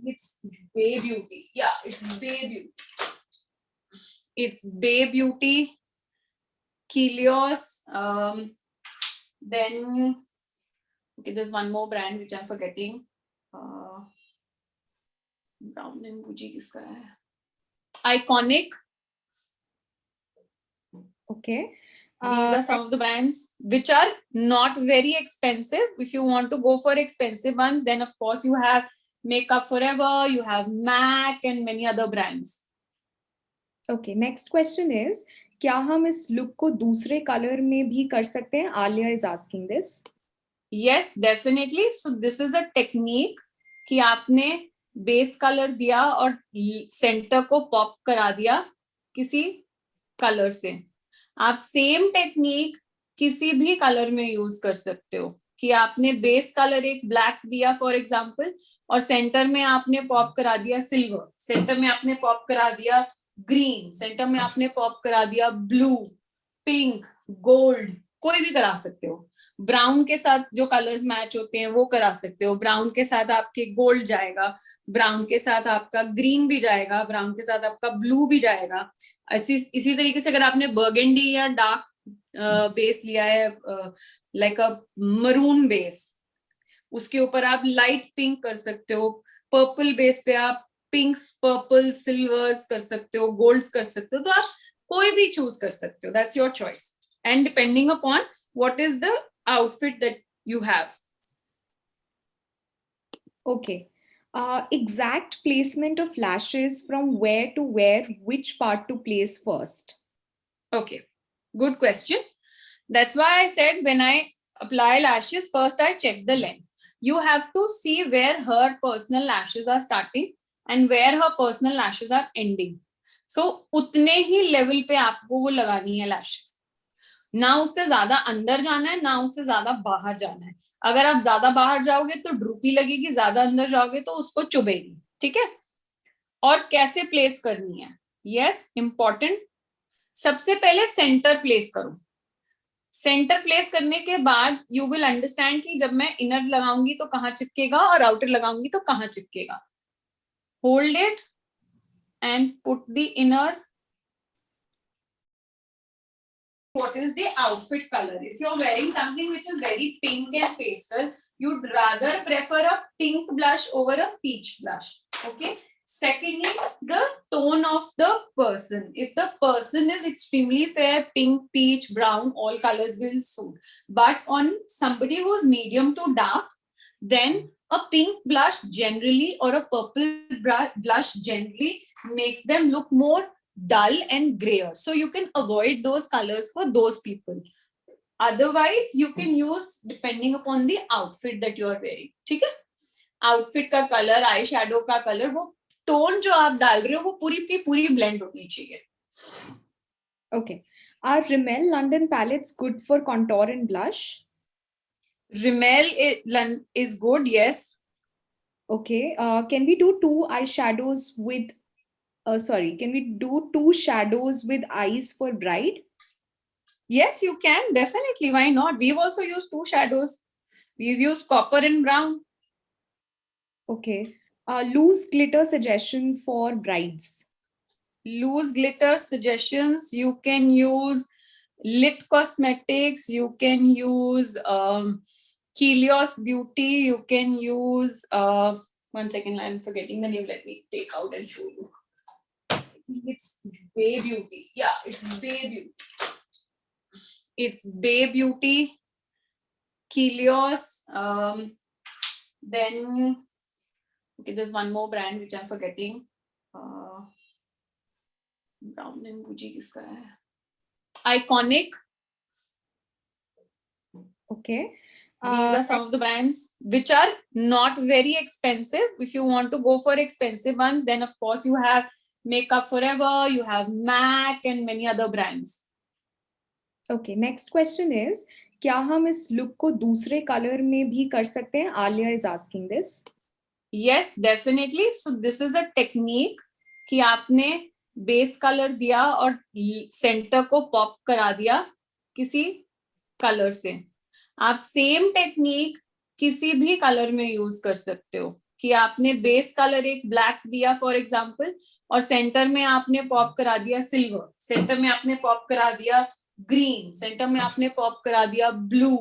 It's Bay Beauty. Yeah, it's Bay Beauty. It's Bay Beauty, Kilios, then okay, there's one more brand which I'm forgetting. Brown and Gucci किसका है? Iconic. Okay. These are some of the brands which are not very expensive. If you want to go for expensive ones, then of course you have Makeup Forever, you have MAC and many other brands. Okay, next question is, क्या हम इस look को दूसरे color में भी कर सकते हैं? Alia is asking this. Yes, definitely. So this is a technique कि आपने बेस कलर दिया और सेंटर को पॉप करा दिया किसी कलर से। आप सेम टेक्निक किसी भी कलर में यूज कर सकते हो कि आपने बेस कलर एक ब्लैक दिया फॉर एग्जांपल, और सेंटर में आपने पॉप करा दिया सिल्वर, सेंटर में आपने पॉप करा दिया ग्रीन, सेंटर में आपने पॉप करा दिया ब्लू, पिंक, गोल्ड, कोई भी करा सकते हो। ब्राउन के साथ जो कलर्स मैच होते हैं वो करा सकते हो। ब्राउन के साथ आपके गोल्ड जाएगा, ब्राउन के साथ आपका ग्रीन भी जाएगा, ब्राउन के साथ आपका ब्लू भी जाएगा। इसी तरीके से अगर आपने बर्गेंडी या डार्क बेस लिया है, लाइक अ मरून बेस, उसके ऊपर आप लाइट पिंक कर सकते हो। पर्पल बेस पे आप पिंक्स, पर्पल, सिल्वर्स कर सकते हो, गोल्ड्स कर सकते हो। तो आप कोई भी चूज कर सकते हो, that's your choice, and depending upon what is the outfit that you have. Okay. Exact placement of lashes from where to where, which part to place first? Okay, good question. That's why I said when I apply lashes, first I check the length. You have to see where her personal lashes are starting and where her personal lashes are ending. So उतने ही level पे आपको वो लगानी है lashes, ना उससे ज्यादा अंदर जाना है ना उससे ज्यादा बाहर जाना है। अगर आप ज्यादा बाहर जाओगे तो ड्रूपी लगेगी, ज्यादा अंदर जाओगे तो उसको चुभेगी, ठीक है। और कैसे प्लेस करनी है, यस इंपॉर्टेंट, सबसे पहले सेंटर प्लेस करो। सेंटर प्लेस करने के बाद यू विल अंडरस्टैंड कि जब मैं इनर लगाऊंगी तो कहाँ चिपकेगा और आउटर लगाऊंगी तो कहाँ चिपकेगा। Hold it and put the inner. What is the outfit color? If you're wearing something which is very pink and pastel, you'd rather prefer a pink blush over a peach blush. Okay. Secondly, the tone of the person. If the person is extremely fair, pink, peach, brown, all colors will suit. But on somebody who's medium to dark, then a pink blush generally or a purple blush generally makes them look more dull and grayer, so you can avoid those colors for those people. Otherwise you can use depending upon the outfit that you are wearing, ठीक है। Outfit का colour, eye shadow का colour, वो tone जो आप डाल रहे हो वो पूरी की पूरी ब्लेंड होनी चाहिए। Okay. Are Rimmel London palettes good for contour and blush? Rimmel is good, yes. Okay. Can we do two eyeshadows with can we do two shadows with eyes for bride? Yes, you can, definitely, why not? We've also used two shadows. We've used copper and brown. Okay. Loose glitter suggestion for brides. Loose glitter suggestions, you can use Lit Cosmetics, you can use Helios Beauty, you can use one second, I'm forgetting the name, let me take out and show you. It's Bay Beauty. Yeah, it's Bay Beauty. It's Bay Beauty, Helios, then okay, there's one more brand which I'm forgetting. Brown and Gucci किसका है? Iconic. Okay. These are some of the brands which are not very expensive. If you want to go for expensive ones, then of course you have Makeup Forever, you have MAC and many other brands. Okay, next question is, क्या हम इस look को दूसरे colour में भी कर सकते हैं? Alia is asking this. Yes, definitely. So this is a technique कि आपने बेस कलर दिया और सेंटर को पॉप करा दिया किसी कलर से। आप सेम टेक्निक किसी भी कलर में यूज कर सकते हो कि आपने बेस कलर एक ब्लैक दिया फॉर एग्जांपल, और सेंटर में आपने पॉप करा दिया सिल्वर, सेंटर में आपने पॉप करा दिया ग्रीन, सेंटर में आपने पॉप करा दिया ब्लू,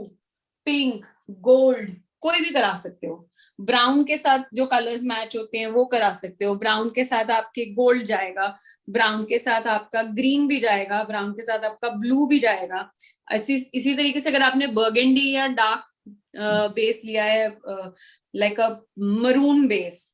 पिंक, गोल्ड, कोई भी करा सकते हो। ब्राउन के साथ जो कलर्स मैच होते हैं वो करा सकते हो। ब्राउन के साथ आपके गोल्ड जाएगा, ब्राउन के साथ आपका ग्रीन भी जाएगा, ब्राउन के साथ आपका ब्लू भी जाएगा। इसी तरीके से अगर आपने बर्गेंडी या डार्क बेस लिया है, लाइक अ मरून बेस,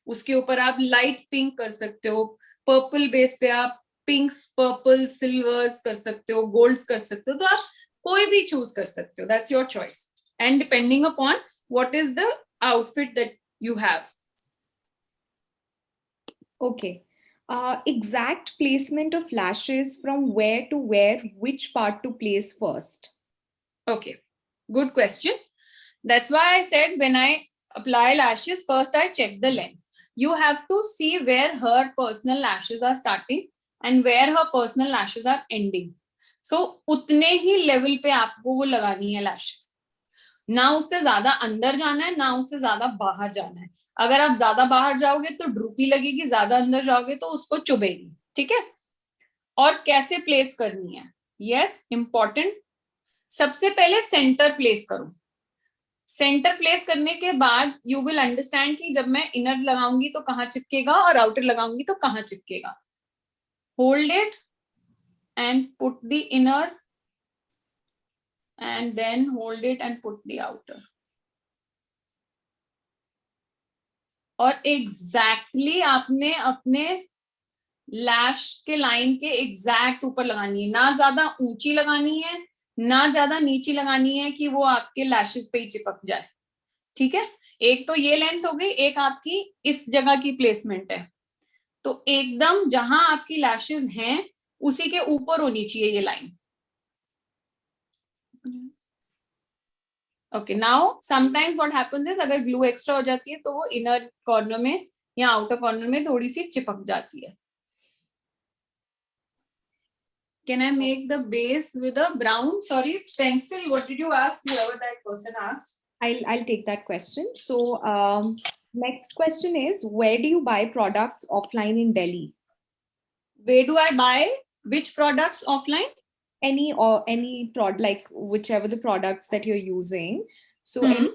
उसके ऊपर आप लाइट पिंक कर सकते हो। पर्पल बेस पे आप पिंक्स, पर्पल, सिल्वर्स कर सकते हो, गोल्ड्स कर सकते हो। तो आप कोई भी चूज कर सकते हो, that's your choice, and depending upon what is the outfit that you have. Okay. Exact placement of lashes from where to where, which part to place first? Okay, good question. That's why I said when I apply lashes, first I check the length. You have to see where her personal lashes are starting and where her personal lashes are ending. So उतने ही level पे आपको वो लगानी है lashes. ना उससे ज्यादा अंदर जाना है, ना उससे ज्यादा बाहर जाना है. अगर आप ज्यादा बाहर जाओगे तो ड्रूपी लगेगी, ज्यादा अंदर जाओगे तो उसको चुभेगी. ठीक है. और कैसे प्लेस करनी है? Yes, important. सबसे पहले सेंटर प्लेस करो. सेंटर प्लेस करने के बाद यू विल अंडरस्टैंड कि जब मैं इनर लगाऊंगी तो कहाँ चिपकेगा और आउटर लगाऊंगी तो कहाँ चिपकेगा. Hold it and put the inner and then hold it and put the outer. और exactly आपने अपने लैश के लाइन के एग्जैक्ट ऊपर लगानी है. ना ज्यादा ऊंची लगानी है, ना ज्यादा नीची लगानी है कि वो आपके लैशेस पे ही चिपक जाए. ठीक है. एक तो ये लेंथ हो गई, एक आपकी इस जगह की प्लेसमेंट है. तो एकदम जहां आपकी लैशेस हैं उसी के ऊपर होनी चाहिए ये line. Okay. Now sometimes what happens is अगर ग्लू एक्स्ट्रा हो जाती है तो वो इनर कॉर्नर में या आउटर कॉर्नर में थोड़ी सी चिपक जाती है. Can I make the base with a brown, sorry, pencil? What did you ask? Whoever that person asked. I'll take that question. So next question is, where do you buy products offline in Delhi? Where do I buy which products offline? Any product, like whichever the products that you're using. So any